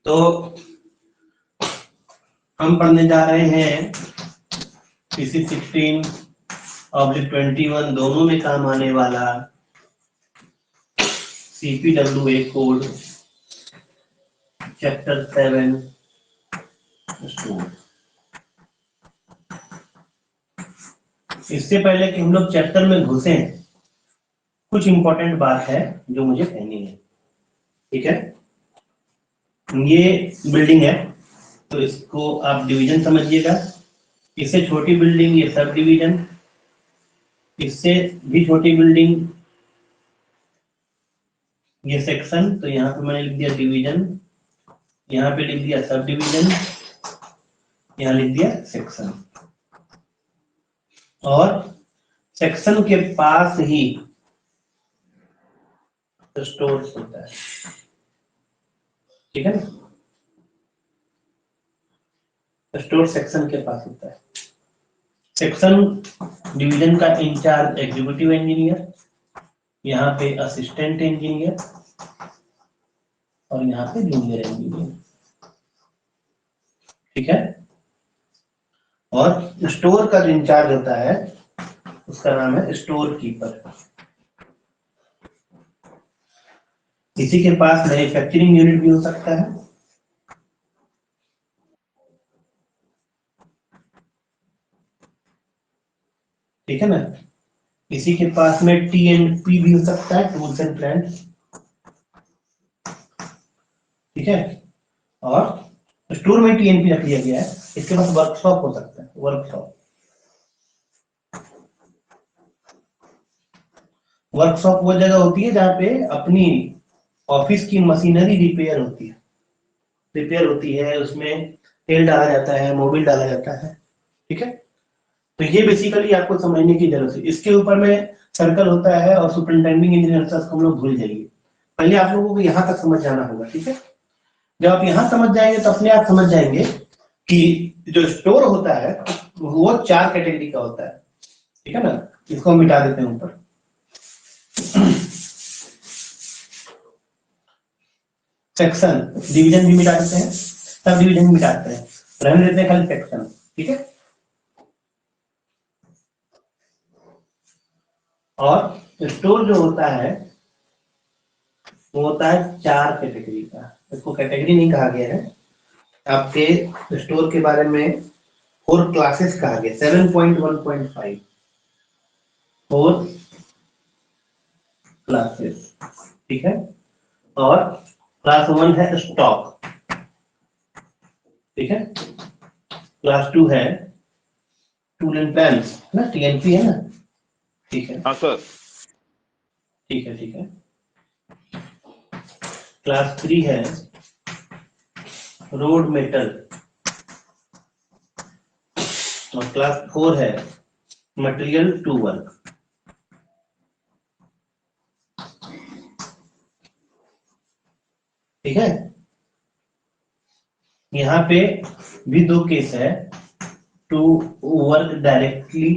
तो हम पढ़ने जा रहे हैं पीसी 16/21 दोनों में काम आने वाला CPWA कोड चैप्टर 7 स्टोर। इससे पहले कि हम लोग चैप्टर में घुसे, कुछ इंपॉर्टेंट बात है जो मुझे कहनी है। ठीक है, ये बिल्डिंग है तो इसको आप डिवीजन समझिएगा। इससे छोटी बिल्डिंग ये सब डिवीजन, इससे भी छोटी बिल्डिंग ये सेक्शन। तो यहाँ पे मैंने लिख दिया डिवीजन, यहाँ पे लिख दिया सब डिवीजन, यहाँ लिख दिया सेक्शन। और सेक्शन के पास ही स्टोर होता है। ठीक है ना, स्टोर सेक्शन के पास होता है। सेक्शन डिवीजन का इंचार्ज एग्जीक्यूटिव इंजीनियर, यहाँ पे असिस्टेंट इंजीनियर और यहाँ पे जूनियर इंजीनियर। ठीक है, और स्टोर का जो इंचार्ज होता है उसका नाम है स्टोर कीपर। इसी के पास मैन्युफैक्चरिंग यूनिट भी हो सकता है। ठीक है ना, इसी के पास में TNP भी हो सकता है, टूल्स एंड प्लांट। ठीक है, और स्टोर में TNP रख लिया गया है। इसके पास वर्कशॉप हो सकता है, वर्कशॉप। वर्कशॉप वो जगह होती है जहाँ पे अपनी ऑफिस की मशीनरी रिपेयर होती है, उसमें तेल डाला जाता है, मोबिल डाला जाता है। ठीक है, तो ये बेसिकली आपको समझने की जरूरत है। इसके ऊपर में सर्कल होता है और सुपरिटेंडिंग इंजीनियर होता है, उसको हम लोग भूल जाइए। पहले आप लोगों को यहाँ तक समझ जाना होगा। ठीक है, जब आप यहाँ समझ जाएंगे तो अपने आप समझ जाएंगे कि जो स्टोर होता है वो 4 कैटेगरी का होता है। ठीक है ना, इसको हम मिटा देते हैं ऊपर। सेक्शन डिवीजन भी मिटा देते हैं, सब डिवीजन मिटाते हैं, रहने देते हैं खाली सेक्शन। ठीक है, और स्टोर जो होता है वो होता है 4 कैटेगरी का। इसको कैटेगरी नहीं कहा गया है, आपके स्टोर के बारे में 4 क्लासेस कहा गया। 7.1.5 4 क्लासेस। ठीक है, और क्लास 1 है स्टॉक। ठीक है, क्लास 2 है टूल एंड प्लान ना, TNP है ना। ठीक है, हाँ सर। ठीक है, ठीक है। क्लास 3 है रोड मेटल, और क्लास 4 है मटेरियल टू वर्क। ठीक है, यहाँ पे भी 2 केस है, to work directly,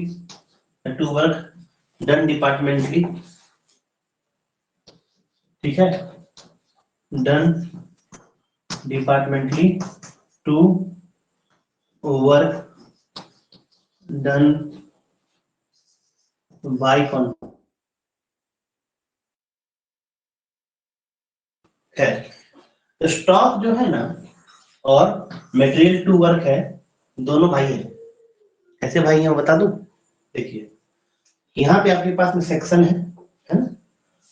to work done departmentally. ठीक है, done departmentally, to work done by contract है। स्टॉक जो है ना और मटेरियल टू वर्क है, दोनों भाई है। कैसे भाई हैं बता दूं? देखिए, यहाँ पे आपके पास में सेक्शन है ना,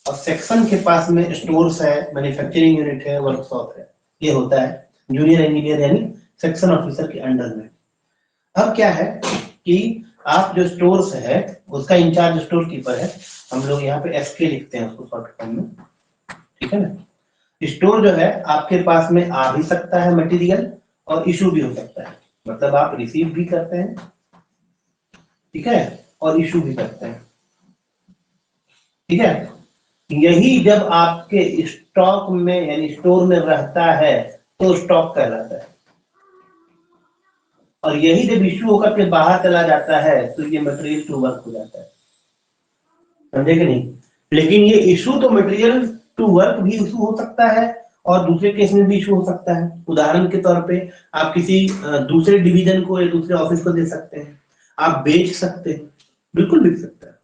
और सेक्शन के पास में स्टोर्स है, मैन्युफैक्चरिंग यूनिट है, वर्कशॉप है। ये होता है जूनियर इंजीनियर यानी सेक्शन ऑफिसर के अंडर में। अब क्या है कि आप जो स्टोर्स है उसका इंचार्ज स्टोर कीपर है। हम लोग यहाँ पे SK लिखते हैं उसको शॉर्ट फॉर्म में। ठीक है ना, स्टोर जो है आपके पास में आ भी सकता है मटेरियल और इशू भी हो सकता है, मतलब आप रिसीव भी करते हैं, ठीक है, और इशू भी करते हैं। ठीक है, यही जब आपके स्टॉक में यानी स्टोर में रहता है तो स्टॉक कहलाता है, और यही जब इशू होकर के बाहर चला जाता है तो ये मटेरियल टू वर्क हो जाता है। समझे कि नहीं? लेकिन ये इशू तो मटेरियल टू वर्क भी इशू हो सकता है और दूसरे केस में भी इशू हो सकता है। उदाहरण के तौर पे आप किसी दूसरे डिवीजन को या दूसरे ऑफिस को दे सकते हैं, आप बेच सकते हैं, बिल्कुल बिक सकता है।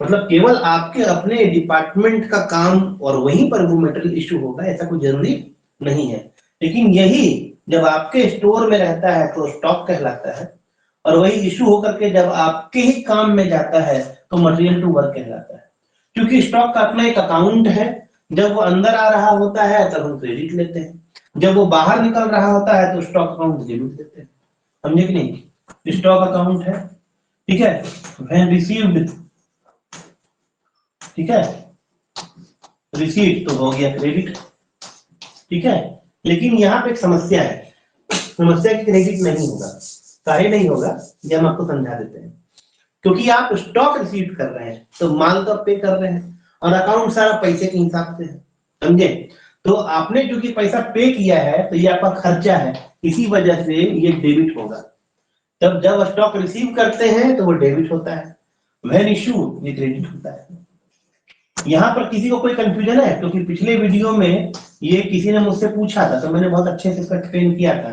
मतलब केवल आपके अपने डिपार्टमेंट का काम और वहीं पर वो मटेरियल इशू होगा ऐसा कोई जरूरी नहीं है। लेकिन यही जब आपके स्टोर में रहता है तो स्टॉक कहलाता है, और वही इशू होकर के जब आपके ही काम में जाता है तो मटेरियल टू वर्क कहलाता है। क्योंकि स्टॉक का अपना एक अकाउंट है, जब वो अंदर आ रहा होता है तब हम क्रेडिट लेते हैं, जब वो बाहर निकल रहा होता है तो स्टॉक अकाउंट डेबिट देते हैं। समझे कि नहीं? स्टॉक अकाउंट है, ठीक है, व्हेन रिसीव्ड, ठीक है, रिसीट तो हो गया क्रेडिट, ठीक है। लेकिन यहाँ पे एक समस्या है, समस्या की क्रेडिट नहीं होगा, काहे नहीं होगा ये हम आपको समझा देते हैं। क्योंकि आप स्टॉक रिसीव कर रहे हैं तो माल तो पे कर रहे हैं, और अकाउंट सारा पैसे के हिसाब से है, समझे? तो आपने जो कि पैसा पे किया है तो ये आपका खर्चा है, इसी वजह से ये डेबिट होगा। तब जब स्टॉक रिसीव करते हैं तो वो डेबिट होता है, व्हेन इशू ये क्रेडिट होता है। यहाँ पर किसी को कोई कंफ्यूजन है? क्योंकि पिछले वीडियो में ये किसी ने मुझसे पूछा था तो मैंने बहुत अच्छे से इसका एक्सप्लेन किया था,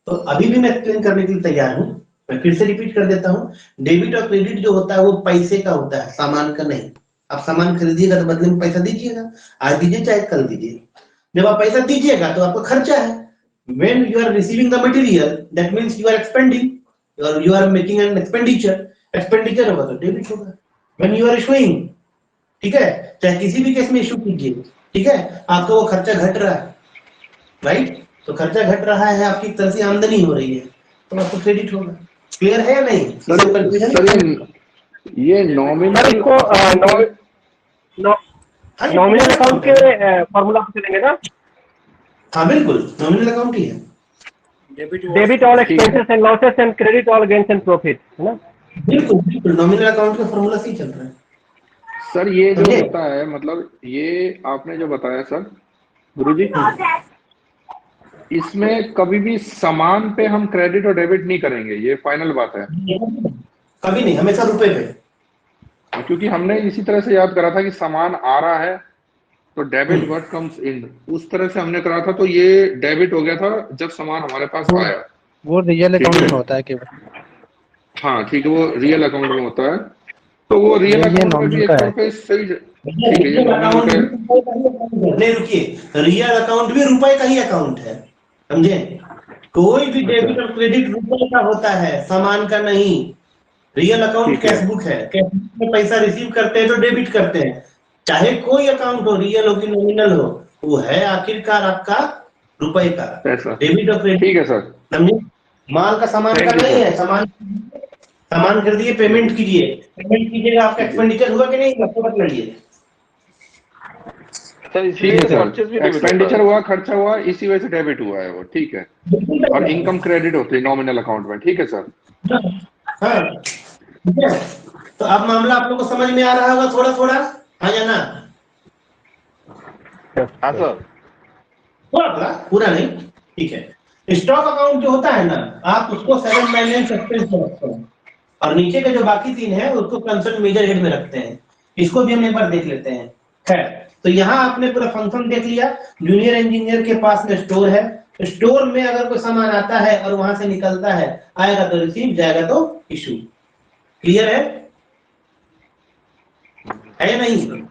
तो अभी भी मैं एक्सप्लेन करने के लिए तैयार हूँ। मैं फिर से रिपीट कर देता हूँ, डेबिट और क्रेडिट जो होता है वो पैसे का होता है, सामान का नहीं। आप सामान खरीदिएगा तो बदले में पैसा दीजिएगा, आज दीजिए चाहे कल दीजिए। जब आप पैसा दीजिएगा तो आपका खर्चा है। When you are receiving the material, that means you are expending, you are making an expenditure, expenditure होगा तो डेबिट होगा। When you are issuing, ठीक है, चाहे किसी भी केस में इशू कीजिए, ठीक है, आपका वो खर्चा घट रहा है, राइट? तो खर्चा घट रहा है, आपकी तरफ से आमदनी हो रही है तो आपको क्रेडिट होगा। क्लियर है या नहीं? सर ये नॉमिनल नॉमिनल अकाउंट के फॉर्मूला से चलेंगे ना? हाँ बिल्कुल, नॉमिनल अकाउंट ही है। Debit all expenses and losses and credit all gains and profit, है ना? बिल्कुल बिल्कुल, नॉमिनल अकाउंट का फॉर्मूला से ही चल रहा है। सर ये जो होता है, मतलब ये आपने जो बताया सर गुरुजी, इसमें कभी भी सामान पे हम क्रेडिट और डेबिट नहीं करेंगे, ये फाइनल बात है? कभी नहीं, हमेशा रुपए पे। क्योंकि हमने इसी तरह से याद करा था कि सामान आ रहा है तो डेबिट व्हाट कम्स इन, उस तरह से हमने करा था, तो ये डेबिट हो गया था जब सामान हमारे पास आया। वो रियल अकाउंट में होता है केवल। हाँ ठीक है, वो रियल अकाउंट में होता है, तो वो रियल अकाउंट में भी एक तौर पे सही, ठीक है, ये नॉमिनल का। नहीं रुकिए, रियल अकाउंट भी रुपए का ही अकाउंट है, समझे? कोई भी डेबिट और क्रेडिट रुपए का होता है, सामान का नहीं। रियल अकाउंट कैश बुक है, कैश बुक में पैसा रिसीव करते हैं तो डेबिट करते हैं, चाहे कोई अकाउंट हो, रियल हो कि नॉमिनल हो, वो है आखिरकार आपका रुपए का। डेबिट और क्रेडिट, ठीक है सर, समझे? माल का सामान का नहीं है, सामान खरीदिए, पेमेंट कीजिए, पेमेंट कीजिएगा, आपका एक्सपेंडिचर हुआ कि नहीं, आपको बताइए। एक्सपेंडिचर हुआ, खर्चा हुआ, इसी वजह से डेबिट हुआ है वो, ठीक है। और इनकम क्रेडिट होती है नॉमिनल अकाउंट में, ठीक है सर? हाँ ठीक है, तो अब मामला आप लोग को समझ में आ रहा होगा थोड़ा थोड़ा, हाँ या ना? हाँ सर, थोड़ा थोड़ा, पूरा नहीं, ठीक है। स्टॉक अकाउंट जो होता है ना, आप उसको 7 बैलेंस एक्सपेंस में रखते हैं, और नीचे के जो बाकी 3 है उसको कंसर्न मेजर हेड में रखते हैं। इसको भी हम एक बार देख लेते हैं। खैर, तो यहाँ आपने पूरा फंक्शन देख लिया। जूनियर इंजीनियर के पास में स्टोर है, स्टोर में अगर कोई सामान आता है और वहां से निकलता है, आएगा तो रिसीव, जाएगा तो इशू। क्लियर है या नहीं?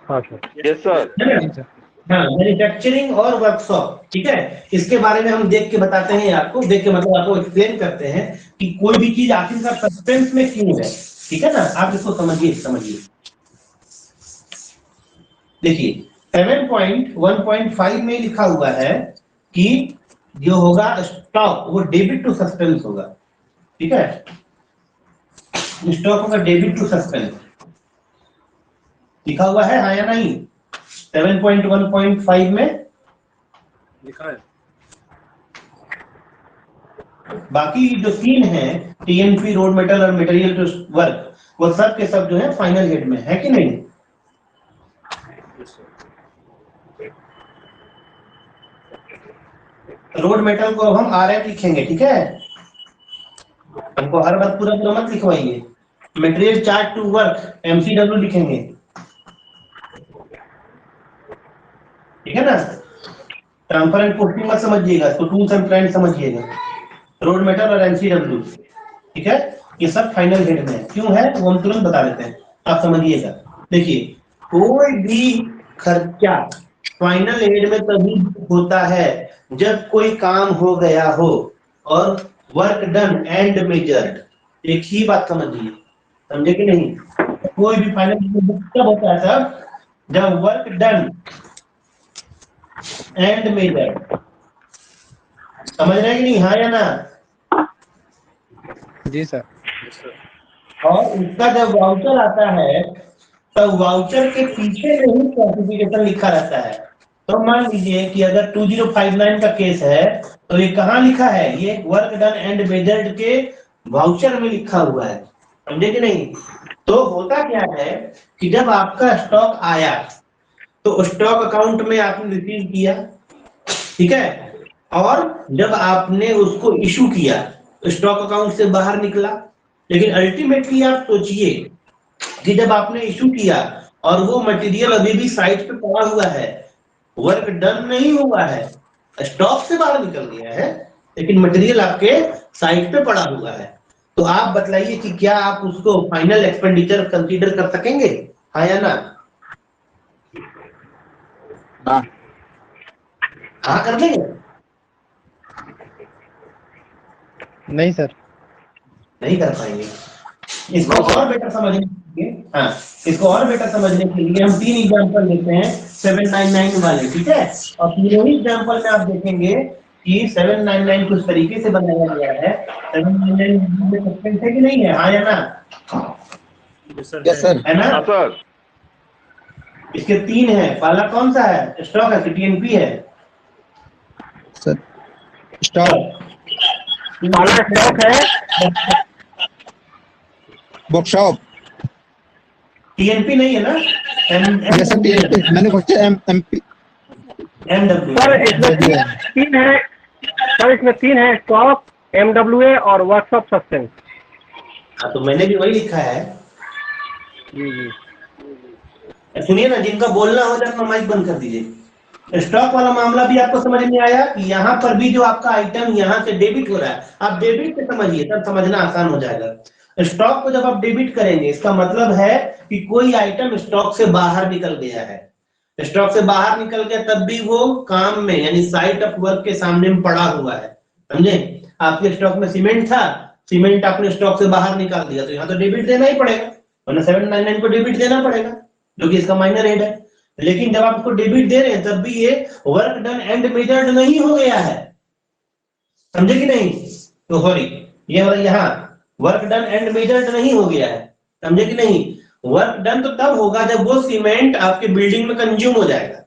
हाँ सर, यस सर। हाँ, मैन्युफैक्चरिंग और वर्कशॉप, ठीक है, इसके बारे में हम देख के बताते हैं आपको, देख के मतलब आपको एक्सप्लेन करते हैं कि कोई भी चीज आखिरकार सस्पेंस में क्यों है, ठीक है ना? आप इसको समझिए। देखिए 7.1.5 में लिखा हुआ है कि जो होगा स्टॉक वो डेबिट टू सस्पेंस होगा, ठीक है? स्टॉक होगा डेबिट टू सस्पेंस, लिखा हुआ है, हाँ या नहीं? 7.1.5 में लिखा है। बाकी जो 3 है, टीएनपी, रोड मेटल और मटेरियल टू वर्क, वो सब के सब जो है फाइनल हेड में है कि नहीं? रोड मेटल को हम आरएफ लिखेंगे, ठीक है? हमको हर बार पूरा मत लिखवाइए। मटेरियल चार्ट टू वर्क एमसीडब्ल्यू लिखेंगे, ठीक है ना? ट्रांसफर एंड पोस्टिंग मत समझिएगा, इसको टूल्स एंड प्लांट समझिएगा। रोड मेटल और एनसीडब्ल्यू, ठीक है, ये सब फाइनल हेड में है। क्यों है वो हम तुरंत बता देते हैं, आप समझिएगा। देखिए, कोई भी खर्चा फाइनल हेड में तभी होता है जब कोई काम हो गया हो और वर्क डन एंड मेजर्ड। एक ही बात समझिए, समझे कि नहीं? कोई भी फाइनल तब होता है सर जब वर्क डन एंड मेजर्ड। समझ रहे हैं कि नहीं, हाँ या ना? जी सर। और उसका जब वाउचर आता है तब वाउचर के पीछे में ही क्लासिफिकेशन लिखा रहता है। तो मान लीजिए कि अगर 2059 का केस है तो ये कहाँ लिखा है? ये वर्क डन एंड मेजर्ड के वाउचर में लिखा हुआ है, समझे कि नहीं? तो होता क्या है कि जब आपका स्टॉक आया तो स्टॉक अकाउंट में आपने रिसीव किया, ठीक है, और जब आपने उसको इशू किया तो स्टॉक अकाउंट से बाहर निकला। लेकिन अल्टीमेटली आप सोचिए कि जब आपने इशू किया और वो मटेरियल अभी भी साइट पे पड़ा हुआ है, वर्क डन नहीं हुआ है, स्टॉक से बाहर निकल गया है, लेकिन मटेरियल आपके साइट पे पड़ा हुआ है, तो आप बतलाइए कि क्या आप उसको फाइनल एक्सपेंडिचर कंसीडर कर सकेंगे, हाँ या ना? हाँ कर देंगे? नहीं सर। नहीं कर पाएंगे। इसको और बेटर समझने के लिए, हाँ, इसको और बेटर समझने के लिए हम 3 एग्जांपल लेते हैं 799 वाले, ठीक है? और तीनों ही एग्जांपल में आप देखेंगे कि 799 कुछ तरीके से बनाया गया है। 799 में सस्पेंस है कि नहीं है, हाँ या ना? Yes sir. है ना? हाँ सर। इसके 3 है। पहला कौन सा है? स्टॉक है कि टीएनपी है? सर स्टॉक, पहला स्टॉक है, वर्कशॉप। टीएनपी नहीं है ना? यस सर, टीएनपी मैंने पूछा एमपी एमडब्ल्यू। सर इसमें 3 है। सर इसमें 3 है, स्टॉक, एमडब्ल्यूए और वर्कशॉप सस्पेंस। हाँ, तो मैंने भी वही लिखा है। जी जी। सुनिए ना, जिनका बोलना हो जाए तो माइक बंद कर दीजिए। स्टॉक वाला मामला भी आपको समझ में आया कि यहाँ पर भी जो आपका आइटम यहाँ से डेबिट हो रहा है, आप डेबिट से समझिए, तब समझना आसान हो जाएगा। स्टॉक को जब आप डेबिट करेंगे इसका मतलब है कि कोई आइटम स्टॉक से बाहर निकल गया है। स्टॉक से बाहर निकल गया तब भी वो काम में यानी साइट ऑफ वर्क के सामने में पड़ा हुआ है, समझे? आपके स्टॉक में सीमेंट था, सीमेंट आपने स्टॉक से बाहर निकाल दिया तो यहाँ तो डेबिट देना ही पड़ेगा, वरना 799 को डेबिट देना पड़ेगा, जो कि इसका माइनर हेड है। लेकिन जब आप इसको डेबिट दे रहे हैं तब भी ये वर्क डन एंड मेजर्ड नहीं हो गया है, समझे कि नहीं? तो सॉरी, ये यहाँ वर्क डन एंड मेजर्ड नहीं हो गया है, समझे कि नहीं? वर्क डन तो तब होगा जब वो सीमेंट आपके बिल्डिंग में कंज्यूम हो जाएगा।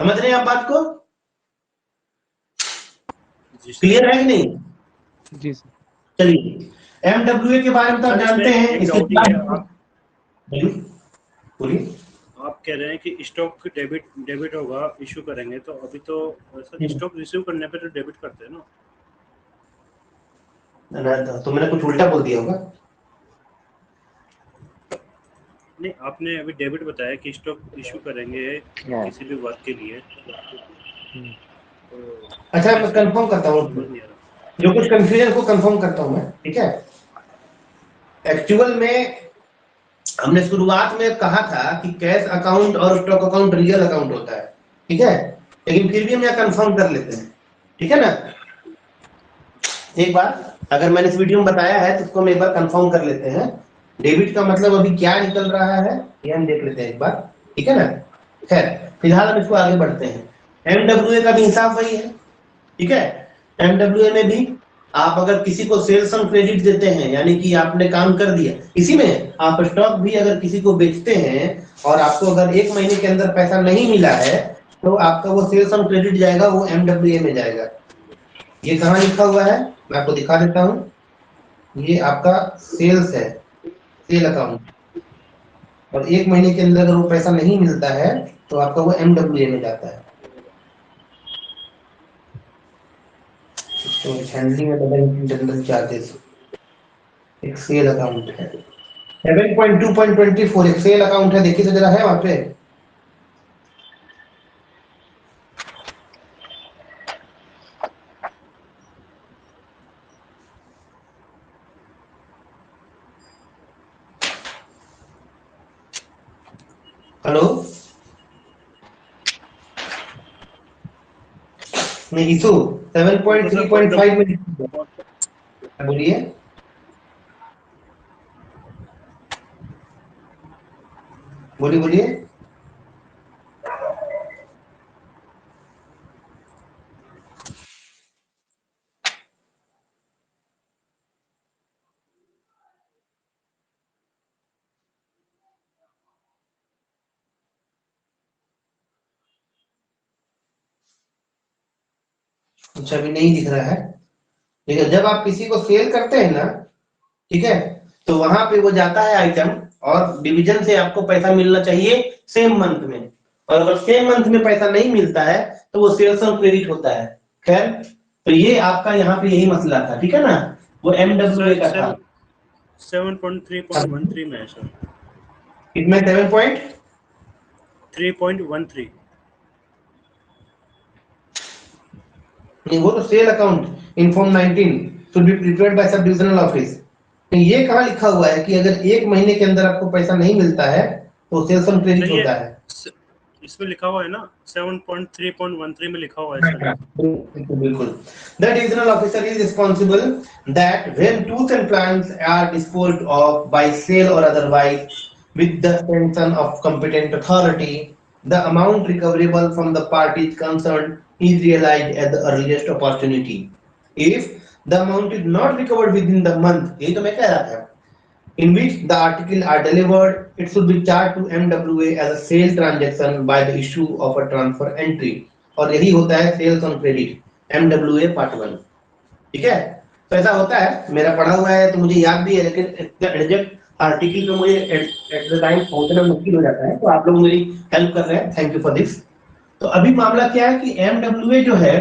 समझ रहे हैं आप बात को? क्लियर है कि नहीं? जी सर। चलिए, एमडब्ल्यूए के बारे में तो आप जानते हैं। इसके बोलिए। आप कह रहे हैं कि स्टॉक डेबिट होगा, इशू करेंगे तो अभी तो स्टॉक रिसीव करने पे तो डेबिट करते हैं ना? तो मैंने कुछ उल्टा बोल दिया होगा। नहीं, आपने अभी डेबिट बताया कि स्टॉक इशू करेंगे किसी भी वर्क के लिए। तो अच्छा, मैं कंफर्म करता हूँ, जो कुछ कंफ्यूजन को कंफर्म करता हूँ मैं, ठीक है? एक्चुअल में हमने शुरुआत में कहा था कि कैश अकाउंट और स्टॉक अकाउंट रियल अकाउंट होता है, ठीक है? लेकिन फिर भी हम यहाँ कंफर्म कर लेते हैं, ठीक है ना? एक बार अगर मैंने इस वीडियो में बताया है तो उसको हम एक बार कंफर्म कर लेते हैं। डेबिट का मतलब अभी क्या निकल रहा है ये हम देख लेते हैं एक बार, ठीक है ना? खैर, फिलहाल हम इसको आगे बढ़ते हैं। एमडब्ल्यूए का भी हिसाब वही है, ठीक है? एमडब्ल्यूए में भी आप अगर किसी को सेल्स ऑन क्रेडिट देते हैं, यानी कि आपने काम कर दिया, इसी में आप स्टॉक भी अगर किसी को बेचते हैं और आपको अगर 1 महीने के अंदर पैसा नहीं मिला है तो आपका वो सेल्स ऑन क्रेडिट जाएगा, वो एमडब्ल्यूए में जाएगा। ये कहाँ लिखा हुआ है मैं आपको दिखा देता हूँ। ये आपका सेल्स है, सेल अकाउंट, और 1 महीने के अंदर अगर वो पैसा नहीं मिलता है तो आपका वो एमडब्ल्यूए में जाता है। हैंडलिंग एंड जनरल चार्जेस एक सेल अकाउंट है। 7.2.24 एक सेल अकाउंट है, देखिए तो जरा है वहां पे। हेलो, नहीं इशू 7.3.5 में बोलिए। बोलिए। अच्छा, अभी नहीं दिख रहा है। देखिए, जब आप किसी को सेल करते हैं ना, ठीक है, तो वहां पे वो जाता है आइटम, और डिवीजन से आपको पैसा मिलना चाहिए सेम मंथ में, और अगर सेम मंथ में पैसा नहीं मिलता है तो वो सेल्स ऑन क्रेडिट होता है। खैर, तो ये आपका यहाँ पे यही मसला था, ठीक है ना, वो MWA का था। 7.3.13 में है सर। कितना? 3.13। नहीं, वो तो sale account in form 19 should be prepared by sub divisional office. ये कहाँ लिखा हुआ है कि अगर एक महीने के अंदर आपको पैसा नहीं मिलता है तो सेल्स ऑन क्रेडिट होता है? इसमें लिखा हुआ है ना 7.3.13 में लिखा हुआ है सर। बिल्कुल। The divisional officer is responsible that when tools and plants are disposed of by sale or otherwise with the sanction of competent authority, the amount recoverable from the parties concerned is realized at the earliest opportunity. If the amount is not recovered within the month, यही तो मैं कह रहा था, in which the articles are delivered, it should be charged to MWA as a sale transaction by the issue of a transfer entry. और यही होता है sales on credit MWA part 1। ठीक है, तो ऐसा होता है, मेरा पढ़ा हुआ है तो मुझे याद भी है, लेकिन एग्जैक्ट आर्टिकल में मुझे एट द टाइम पहुंचना मुश्किल हो जाता है, तो आप लोग मेरी हेल्प कर रहे हैं, थैंक यू फॉर दिस। तो अभी मामला क्या है कि MWA जो है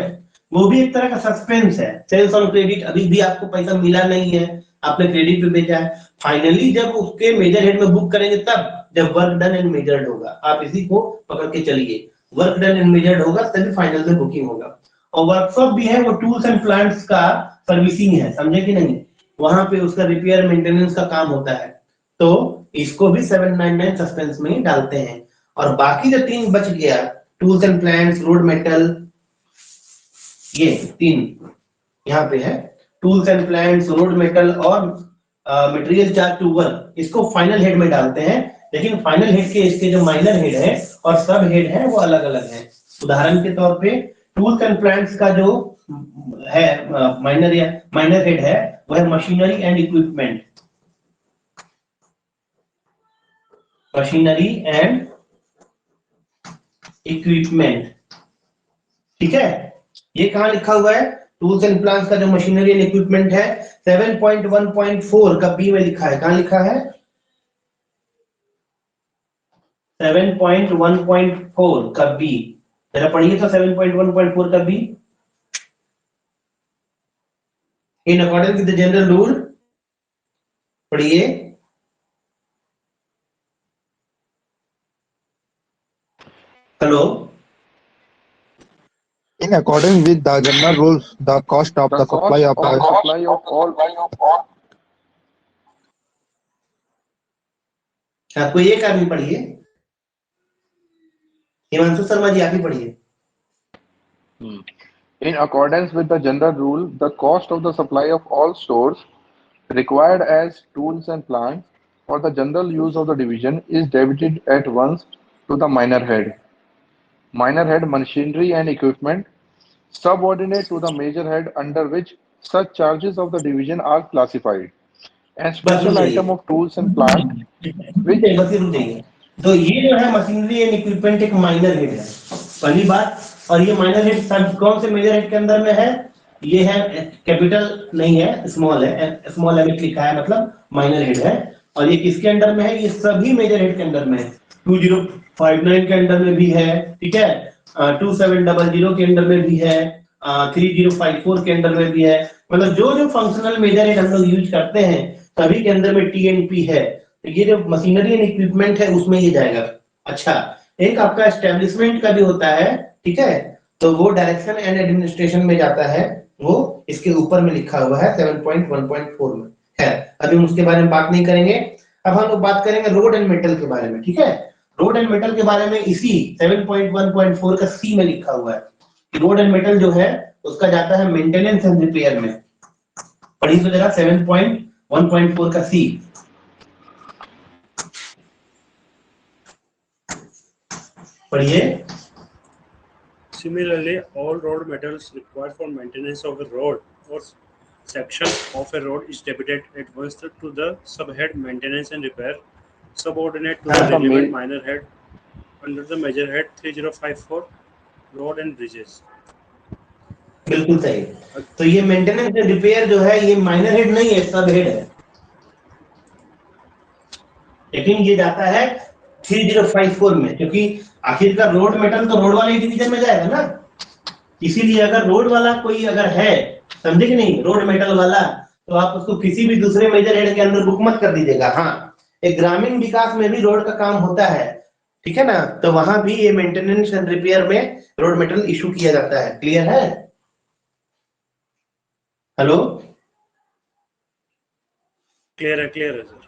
वो भी एक तरह का सस्पेंस है। सेल्स ऑन क्रेडिट, अभी भी आपको पैसा मिला नहीं है, आपने क्रेडिट पे बेचा है, फाइनली जब उसके मेजर हेड में बुक करेंगे तब, जब वर्क डन एंड मेजर्ड होगा, आप इसी को पकड़ के चलिए, वर्क डन एंड मेजर्ड होगा तभी फाइनल में बुकिंग होगा। और वर्कशॉप भी है, वो टूल्स एंड प्लांट्स का सर्विसिंग है, समझे कि नहीं, वहां पे उसका रिपेयर मेंटेनेंस का काम होता है, तो इसको भी 799 सस्पेंस में ही डालते हैं। और बाकी जो 3 बच गया, tools and plants, road metal, ये 3 यहाँ पे है, tools and plants, road metal और मटेरियल चार्ज टू वर्क, इसको फाइनल हेड में डालते हैं। लेकिन फाइनल हेड के इसके जो माइनर हेड है और सब हेड है वो अलग अलग है। उदाहरण के तौर पे टूल्स एंड प्लांट्स का जो है माइनर हेड है वो है machinery and equipment, machinery and equipment. ठीक है, ये कहां लिखा हुआ है? टूल्स एंड प्लांट्स का जो मशीनरी एंड इक्विपमेंट है 7.1.4 का बी में लिखा है। कहां लिखा है? 7.1.4 का बी, जरा पढ़िए तो 7.1.4 का B. In according with the general rule, पढ़िए। Hello, In accordance with the general rules, the cost of the supply of all आपको एक आदमी पढ़िए, हिमांशु शर्मा जी, आप ही पढ़िए। In accordance with the general rule, the cost of the supply of all stores required as tools and plants for the general use of the division is debited at once to the minor head. Minor head machinery and equipment subordinate to the major head under which such charges of the division are classified. And special item of tools and plant which तो ये जो है machinery and equipment एक minor head है, पहली बात। और ये माइनर हेड सब कौन से मेजर हेड के अंदर में है? ये है कैपिटल नहीं है, स्मॉल है, स्मॉल एम लिखा है, मतलब माइनर हेड है। और ये किसके अंडर में है? ये सभी मेजर हेड के अंदर में है। 2059 के अंडर में भी है, ठीक है, 2700 के अंडर में भी है, 3054 के अंडर में भी है। मतलब जो जो फंक्शनल मेजर हेड हम लोग यूज करते हैं सभी के अंदर में TNP है। तो ये जो मशीनरी एंड इक्विपमेंट है उसमें ये जाएगा। अच्छा, एक आपका एस्टेब्लिशमेंट का भी होता है, ठीक है, तो वो डायरेक्शन एंड एडमिनिस्ट्रेशन में जाता है, वो इसके ऊपर में लिखा हुआ है 7.1.4 में है। अभी हम उसके बारे में बात नहीं करेंगे, अब हम लोग बात करेंगे रोड एंड मेटल के बारे में। ठीक है, रोड एंड मेटल के बारे में इसी 7.1.4 का सी में लिखा हुआ है कि रोड एंड मेटल जो है उसका जाता है मेंटेनेंस एंड रिपेयर में। पढ़िए तो जरा 7.1.4 का सी। पढ़िए। Similarly, all road metals required for maintenance of a road or section of a road is debited at once to the subhead maintenance and repair, subordinate to the That's the relevant main- minor head under the major head 3054 road and bridges. बिल्कुल सही। तो ये maintenance and repair जो है ये minor head नहीं है, सब हेड है, लेकिन ये जाता है 3054 में, क्योंकि आखिरकार रोड मेटल तो रोड वाले डिवीजन में जाएगा ना। इसीलिए अगर रोड वाला कोई अगर है, समझे कि नहीं, रोड मेटल वाला, तो आप उसको किसी भी दूसरे मेजर हेड के अंदर बुक मत कर दीजिएगा। हाँ, एक ग्रामीण विकास में भी रोड का काम होता है, ठीक है ना, तो वहां भी ये मेंटेनेंस एंड रिपेयर में रोड मेटल इशू किया जाता है। क्लियर है? हेलो, क्लियर है सर।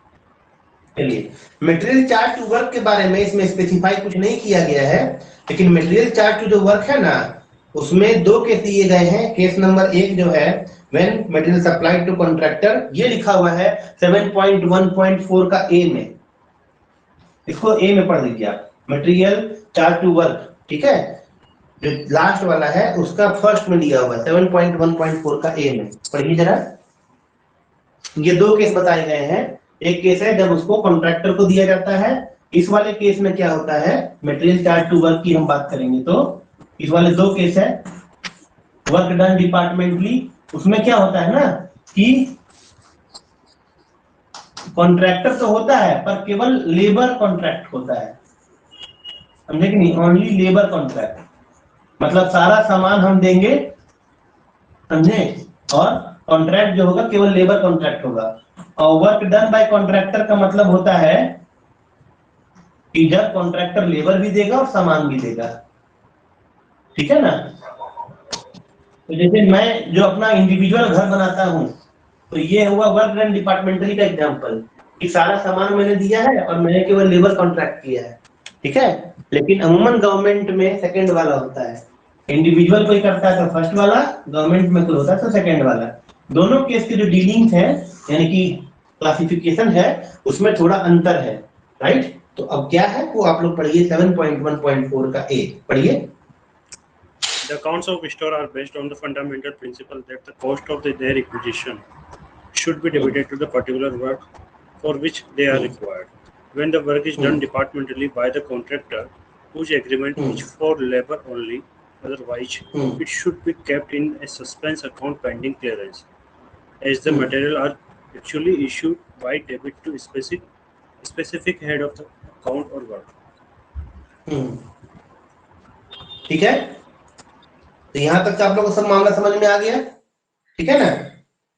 चलिए, मटेरियल चार्ज टू वर्क के बारे में इसमें स्पेसिफाई कुछ नहीं किया गया है, लेकिन मटेरियल चार्ज टू जो वर्क है ना, उसमें दो केस दिए गए हैं। केस नंबर 1 जो है when material supplied to contractor, ये लिखा हुआ है 7.1.4 का ए में, इसको ए में पढ़ लीजिए आप, मटेरियल चार्ज टू वर्क, ठीक है, जो लास्ट वाला है उसका फर्स्ट में दिया हुआ है 7.1.4 का ए में, पढ़िए जरा। ये दो केस बताए गए हैं। एक केस है जब उसको कॉन्ट्रैक्टर को दिया जाता है, इस वाले केस में क्या होता है, मटेरियल चार्ज टू वर्क की हम बात करेंगे तो इस वाले दो केस है, वर्क डन डिपार्टमेंटली, उसमें क्या होता है ना कि कॉन्ट्रैक्टर तो होता है पर केवल लेबर कॉन्ट्रैक्ट होता है, समझे कि नहीं, ओनली लेबर कॉन्ट्रैक्ट, मतलब सारा सामान हम देंगे, समझे, और कॉन्ट्रैक्ट जो होगा केवल लेबर कॉन्ट्रैक्ट होगा। और वर्क डन बाय कॉन्ट्रैक्टर का मतलब होता है कि जब कॉन्ट्रैक्टर लेबर भी देगा और सामान भी देगा, ठीक है ना। तो जैसे मैं जो अपना इंडिविजुअल घर बनाता हूं, तो ये हुआ वर्क डन डिपार्टमेंटली का एग्जांपल, कि सारा सामान मैंने दिया है और मैंने केवल लेबर कॉन्ट्रैक्ट किया है, ठीक है। लेकिन अमूमन गवर्नमेंट में सेकंड वाला होता है, इंडिविजुअल कोई करता है तो फर्स्ट वाला, गवर्नमेंट में कोई होता है तो सेकंड वाला। दोनों केस के जो डीलिंग्स है, यानी कि क्लासिफिकेशन है, उसमें थोड़ा अंतर है, राइट। तो अब क्या है वो आप लोग पढ़िए 7.1.4 का ए पढ़िए। The accounts of store are based on the fundamental principle that the cost of their acquisition should be debited to the particular work for which they are required. When the work is done departmentally by the contractor, whose agreement is for labor only, otherwise it should be kept in a suspense account pending clearance, as the material are actually issued by debit to specific head of the account or work. ठीक है, तो यहाँ तक आप लोगों को सब मामला समझ में आ गया, ठीक है ना।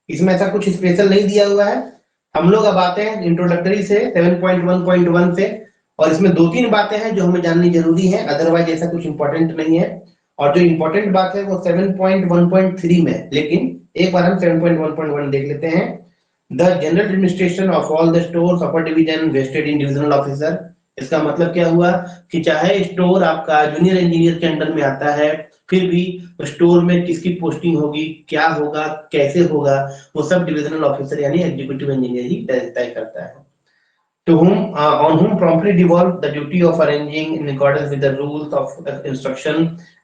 इसमें ऐसा कुछ स्पेशल नहीं दिया हुआ है। हम लोग अब आते हैं इंट्रोडक्टरी से 7.1.1 से, और इसमें दो तीन बातें हैं जो हमें जाननी जरूरी है, अदरवाइज ऐसा कुछ इंपॉर्टेंट नहीं है। और जो इंपॉर्टेंट बात है वो 7.1.3 में, लेकिन एक बार हम 7.1.1 देख लेते हैं। The general administration of all the stores upper division vested in divisional officer. इसका मतलब क्या हुआ कि चाहे स्टोर आपका जूनियर इंजीनियर के अंडर में आता है, फिर भी स्टोर में किसकी पोस्टिंग होगी, क्या होगा, कैसे होगा, वो सब डिविजनल ऑफिसर यानी एग्जीक्यूटिव इंजीनियर ही तय करता है। To whom on whom promptly devolve the duty of arranging in accordance with the rules of instruction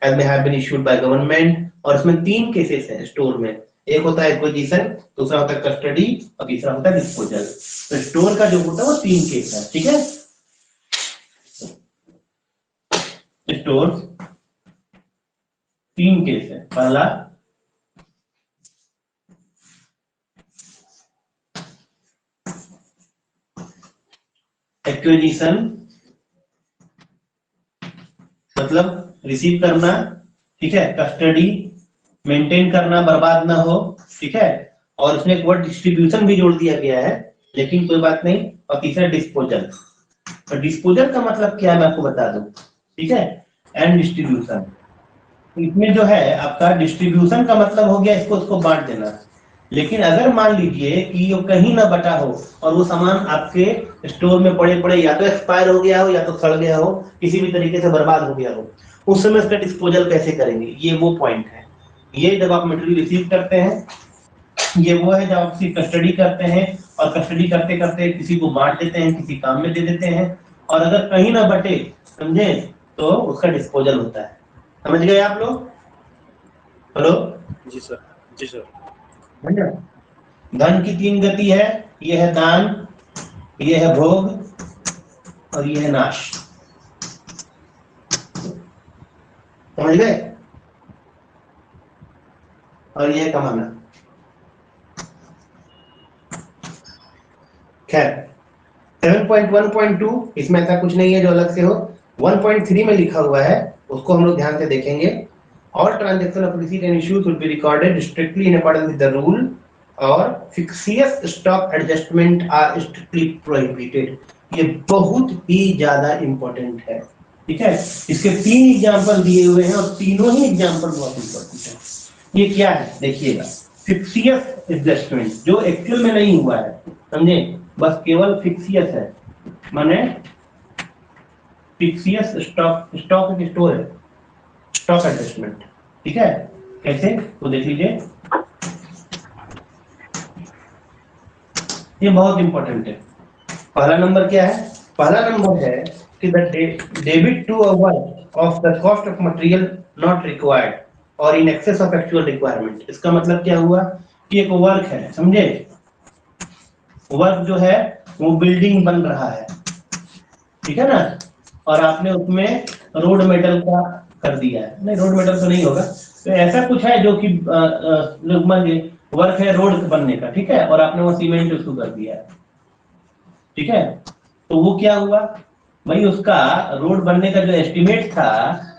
as may have been issued by government। और इसमें तीन केसेस हैं स्टोर में, एक होता है एक्विजिशन, दूसरा होता है कस्टडी, और तीसरा होता है डिस्पोजल। तो स्टोर का जो होता है वो तीन केस है, ठीक है। स्टोर तीन केस है। पहला एक्विजिशन, मतलब रिसीव करना, ठीक है, कस्टडी मेंटेन करना, बर्बाद ना हो, ठीक है, और उसमें एक वर्ड डिस्ट्रीब्यूशन भी जोड़ दिया गया है, लेकिन कोई बात नहीं। और तीसरा डिस्पोजल। और डिस्पोजल का मतलब क्या है मैं आपको बता दूं, ठीक है, एंड डिस्ट्रीब्यूशन। इसमें जो है आपका डिस्ट्रीब्यूशन का मतलब हो गया इसको उसको बांट देना, लेकिन अगर मान लीजिए कि वो कहीं ना बटा हो और वो सामान आपके स्टोर में पड़े पड़े या तो एक्सपायर हो गया हो या तो सड़ गया हो, किसी भी तरीके से बर्बाद हो गया हो, उस समय उसका डिस्पोजल कैसे करेंगे, ये वो पॉइंट है। ये जब आप मटेरियल रिसीव करते हैं, ये वो है जब आप उसकी कस्टडी करते हैं और कस्टडी करते करते किसी को बांट देते हैं, किसी काम में दे देते हैं, और अगर कहीं ना बटे, समझे, तो उसका डिस्पोजल होता है। समझ गए आप लोग? हेलो जी सर, जी सर। धन की 3 गति है, ये है दान, ये है भोग और ये है नाश। समझ गए? और ये है कमाना। खैर 7.1.2 इसमें ऐसा कुछ नहीं है जो अलग से हो। 1.3 में लिखा हुआ है, उसको हम लोग ध्यान से देखेंगे। All transactions of receipt and issues will be recorded strictly in accordance with the rule, और fictitious stock adjustment are strictly prohibited। ये बहुत ही ज्यादा इंपॉर्टेंट है, ठीक है। इसके 3 एग्जांपल दिए हुए हैं और तीनों ही एग्जांपल बहुत इंपॉर्टेंट है। ये क्या है देखिएगा, फिक्सियस एडजस्टमेंट, जो एक्चुअल में नहीं हुआ है, समझे, बस केवल फिक्सियस है, माने फिक्सियस स्टॉक, स्टॉक एक स्टोर है, स्टॉक एडजस्टमेंट, ठीक है। कैसे, तो देख लीजिए, ये बहुत इंपॉर्टेंट है। पहला नंबर क्या है? पहला नंबर है कि the debit to a work of the cost of material not required और in excess of actual requirement. इसका मतलब क्या हुआ कि एक वर्क है, समझे, वर्क जो है वो बिल्डिंग बन रहा है, ठीक है ना, और आपने उसमें रोड मेटल का कर दिया है, नहीं रोड मेटल तो नहीं होगा, तो ऐसा कुछ है जो कि वर्क है रोड बनने का, ठीक है, और आपने वो सीमेंट उसको कर दिया है, ठीक है। तो वो क्या हुआ भाई, उसका रोड बनने का जो एस्टिमेट था,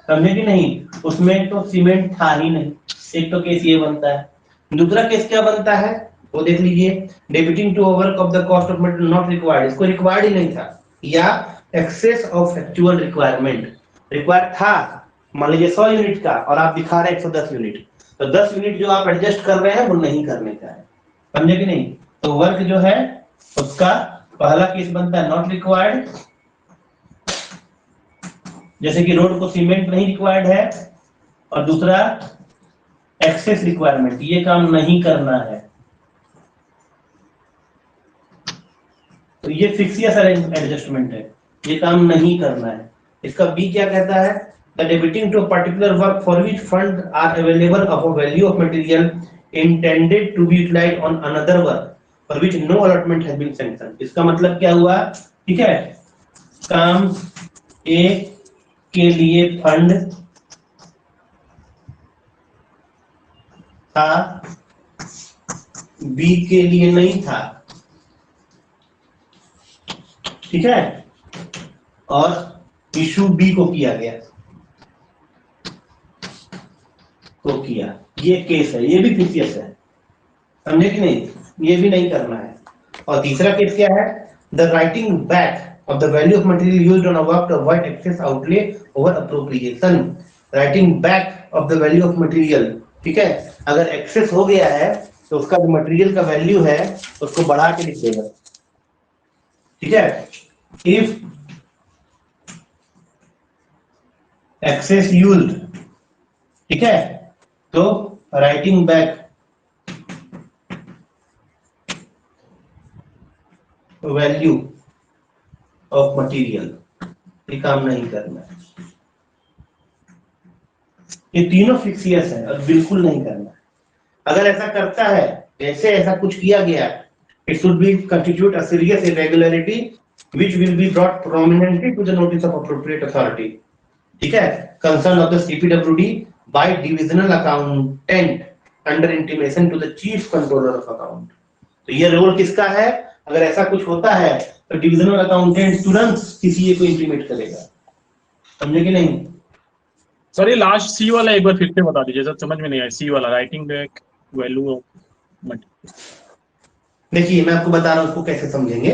समझे कि नहीं, उसमें तो सीमेंट था ही नहीं। एक तो केस ये बनता है। दूसरा केस क्या बनता है वो देख लीजिए, debiting to work of the cost of material not required, इसको रिक्वायर्ड ही नहीं था, या excess of actual requirement, required था मान लीजिए 100 यूनिट का और आप दिखा रहे हैं 110 यूनिट, तो 10 यूनिट जो आप एडजस्ट कर रहे हैं वो नहीं करने का है, समझे कि नहीं। तो वर्क जो है उसका पहला केस बनता है नॉट रिक्वायर्ड, जैसे कि रोड को सीमेंट नहीं रिक्वायर्ड है, और दूसरा एक्सेस रिक्वायरमेंट, ये काम नहीं करना है, तो ये फिक्सियस एडजस्टमेंट है, ये काम नहीं करना है। इसका बी क्या कहता है, the debiting to particular work for which fund are available of a value of material intended to be utilised on another work for which no allotment has been sanctioned. इसका मतलब क्या हुआ, ठीक है, काम ए के लिए फंड था, बी के लिए नहीं था, ठीक है, और इशू बी को किया गया, को किया, ये केस है, ये भी फिक्सियस है, समझे कि नहीं, ये भी नहीं करना है। और तीसरा केस क्या है, the writing back of the value of material used on a work to avoid excess outlay over appropriation, writing back of the value of material, ठीक है, अगर एक्सेस हो गया है तो उसका जो मटेरियल का वैल्यू है उसको बढ़ा के लिख देगा, ठीक है। इफ एक्सेस यूज्ड, ठीक है, तो writing back value of material, ये काम नहीं करना है। ये तीनों फिक्सियस है और बिल्कुल नहीं करना है। अगर ऐसा करता है, जैसे ऐसा कुछ किया गया, it should be constitute a serious irregularity which will be brought prominently to the notice of appropriate authority, ठीक है, concern of the CPWD by divisional accountant under intimation to the chief controller of account. तो ये role किसका है, अगर ऐसा कुछ होता है तो डिविजनल अकाउंटेंट तुरंत सीसीए को इंटीमेट करेगा, समझे कि नहीं। सर ये लास्ट सी वाला एक बार फिर से बता दीजिए सर, समझ में नहीं आया, सी वाला राइटिंग बैक वैल्यू ऑफ। देखिए मैं आपको बता रहा हूं उसको कैसे समझेंगे।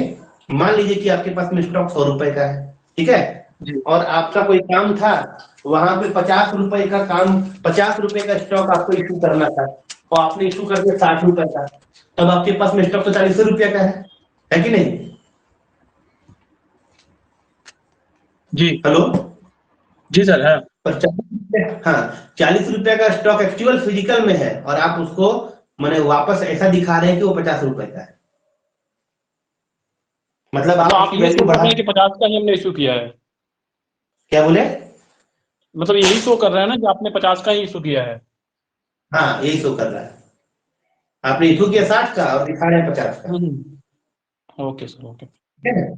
मान लीजिए कि आपके पास में स्टॉक 100 रुपए का है, ठीक है, और आपका कोई काम था, वहां पे 50 रुपए का काम, 50 रुपए का स्टॉक आपको इशू करना था, और आपने इशू कर दिया 60 रुपए का, तब आपके पास में स्टॉक तो 40 रुपया का है कि नहीं? जी हेलो जी सर है। पर 40 रुपया का स्टॉक एक्चुअल फिजिकल में है और आप उसको मैंने वापस ऐसा दिखा रहे हैं कि वो 50 रुपए का है, मतलब तो आप आप उसकी ये वैल्यू शो कर बढ़ा। रहे हैं कि 50 का ही हमने इशू किया है, क्या बोले? मतलब यही शो कर रहा है ना कि आपने 50 का ही इशू किया है। हाँ यही शो कर रहा है, आपने इशू किया 60 का और दिखा रहे हैं 50 का। Okay sir okay. ठीक है?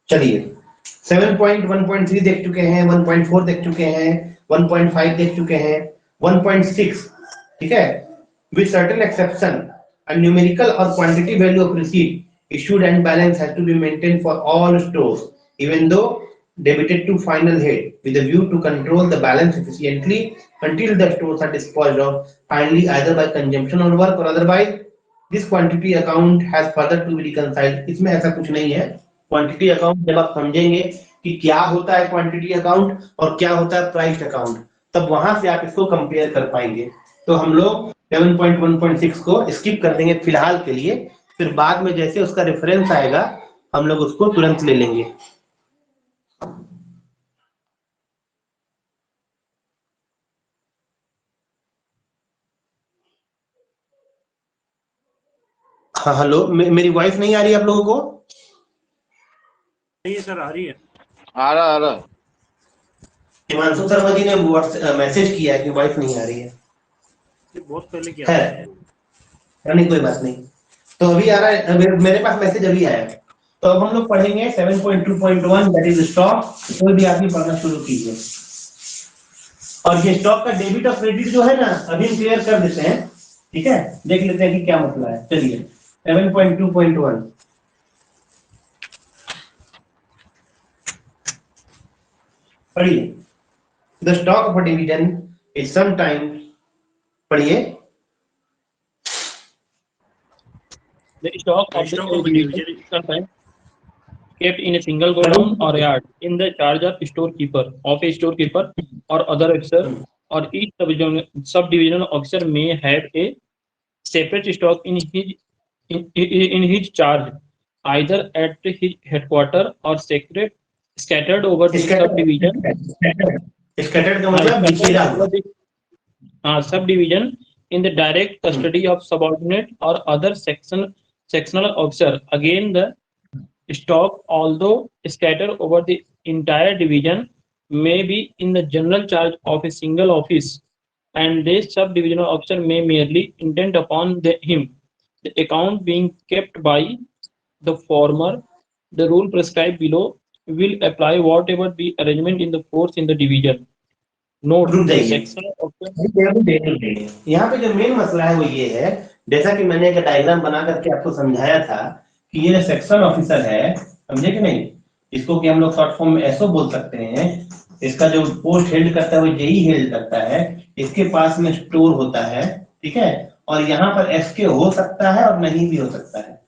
चलिए 7.1.3 देख चुके हैं, 1.4 देख चुके हैं, 1.5 देख चुके हैं, 1.6 ठीक है। With certain exception, a numerical or quantity value of receipt issued and balance has to be maintained for all stores, even though debited to final head, with a view to control the balance efficiently until the stores are disposed of finally either by consumption or work or otherwise. This quantity account has further to be reconciled. इसमें ऐसा कुछ नहीं है। Quantity account जब आप समझेंगे कि क्या होता है क्वांटिटी अकाउंट और क्या होता है प्राइस अकाउंट, तब वहां से आप इसको कंपेयर कर पाएंगे। तो हम लोग 7.1.6 को स्किप कर देंगे फिलहाल के लिए, फिर बाद में जैसे उसका रेफरेंस आएगा हम लोग उसको तुरंत ले लेंगे। हाँ हेलो, मेरी वॉइस नहीं आ रही आप लोगों को? नहीं सर आ रही है। आ रहा हिमांशु शर्मा जी ने मैसेज किया है कि वॉइस नहीं आ रही है। ये बहुत पहले किया है नहीं, कोई बात नहीं। तो अभी आ रहा है, मेरे पास मैसेज अभी आया है। तो अब हम लोग पढ़ेंगे 7.2.1 दैट इज स्टॉक। कोई भी आदमी पढ़ना शुरू कीजिए। और ये स्टॉक का डेबिट और क्रेडिट जो है ना, अभी क्लियर कर देते हैं, ठीक है? देख लेते हैं कि क्या मसला है। चलिए 7.2.1 पढ़िए। The stock of a division is sometimes, पढ़िए। The stock The of the stock of a division division is sometimes kept in a single godown or yard in the charge of a storekeeper or other officer, or each subdivisional officer may have a separate stock in his charge, either at his headquarter or scattered over the subdivision. Scattered का मतलब बिखेरा हुआ। Subdivision in the direct custody of subordinate or other sectional officer. Again, the stock, although scattered over the entire division, may be in the general charge of a single office, and this subdivisional officer may merely intend upon him the account being kept by the former. The rule prescribed below will apply whatever the arrangement in the force in the division. Note रुक the जाइए। sectional officer यहाँ पे जो main मसला है वो ये है, जैसा कि मैंने एक डायग्राम बना करके आपको समझाया था कि ये सेक्शन ऑफिसर है, समझे कि नहीं? इसको कि हम लोग शॉर्ट फॉर्म में एसओ बोल सकते हैं। इसका जो पोस्ट हेल्ड करता है वो जेई हेल्ड करता है। इसके पास में स्टोर होता है, ठीक है? और यहाँ पर एसके हो सकता है और नहीं भी हो सकता है।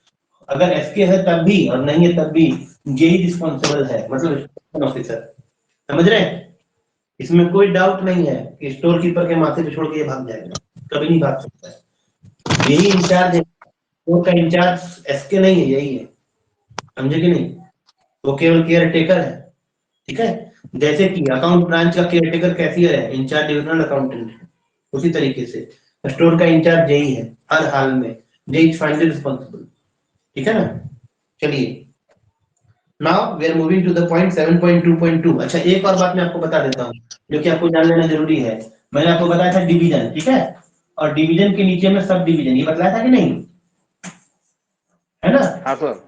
अगर एसके है तब भी और नहीं है तब भी जेई रिस्पॉन्सिबल है, मतलब सेक्शन ऑफिसर। समझ रहे हैं? इसमें कोई डाउट नहीं है कि स्टोर कीपर के माथे पे छोड़ के ये भाग जाएगा, कभी नहीं भाग सकता है। यही इंचार्ज है, स्टोर का इंचार्ज एसके नहीं है, यही है, समझे कि नहीं? वो केवल केयर टेकर है, ठीक है? जैसे कि अकाउंट ब्रांच का केयर टेकर कैशियर है, इंचार्ज डिविजनल अकाउंटेंट है, उसी तरीके से स्टोर का इंचार्ज जेई है हर हाल में, जेई इज फाइनली रिस्पांसिबल, ठीक है ना? चलिए now we are moving to the point 7.2.2। अच्छा एक और बात मैं आपको बता देता हूँ जो कि आपको जान लेना जरूरी है। मैंने आपको बताया था डिवीजन, ठीक है? और डिवीजन के नीचे में सब डिवीजन, ये बताया था कि नहीं, है ना? हाँ सर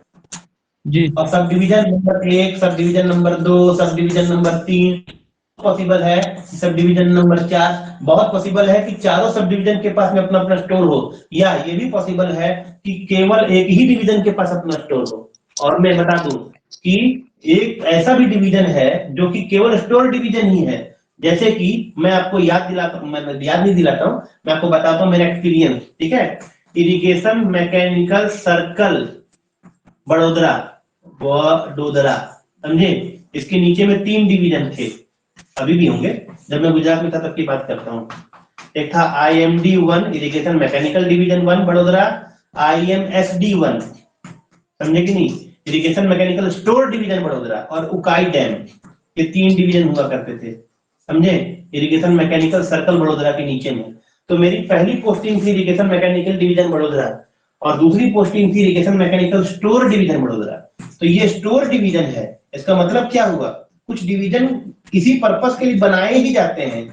जी। और सब division number 1, sub division number 2, sub division number 3 possible है, सब डिवीजन नंबर 4 बहुत पॉसिबल है कि चारों सब डिवीजन के पास में अपना अपना स्टोर हो, या ये भी पॉसिबल है कि केवल एक ही डिवीजन के पास अपना स्टोर हो। और मैं बता दूं कि एक ऐसा भी डिवीजन है जो कि केवल स्टोर डिवीजन ही है। जैसे कि मैं आपको याद नहीं दिलाता हूं, मैं आपको बताता हूं मेरा एक्सपीरियंस, ठीक है? इरिगेशन मैकेनिकल सर्कल वडोदरा, समझे। इसके नीचे में 3 डिवीजन थे, अभी भी होंगे, जब मैं गुजरात में था तब की बात करता हूँ। एक था IMD1 irrigation mechanical division 1 Vadodara, IMSD1 समझे कि नहीं, irrigation mechanical store division Vadodara, और उकाई डैम, ये 3 डिवीजन हुआ करते थे, समझे, इरिगेशन मैकेनिकल सर्कल बड़ोदरा के नीचे में। तो मेरी पहली पोस्टिंग थी इरिगेशन मैकेनिकल डिवीजन बड़ोदरा, और दूसरी पोस्टिंग थी irrigation mechanical store division Vadodara. तो ये स्टोर डिवीजन है, इसका मतलब क्या हुआ, कुछ डिवीजन किसी पर्पस के लिए बनाए ही जाते हैं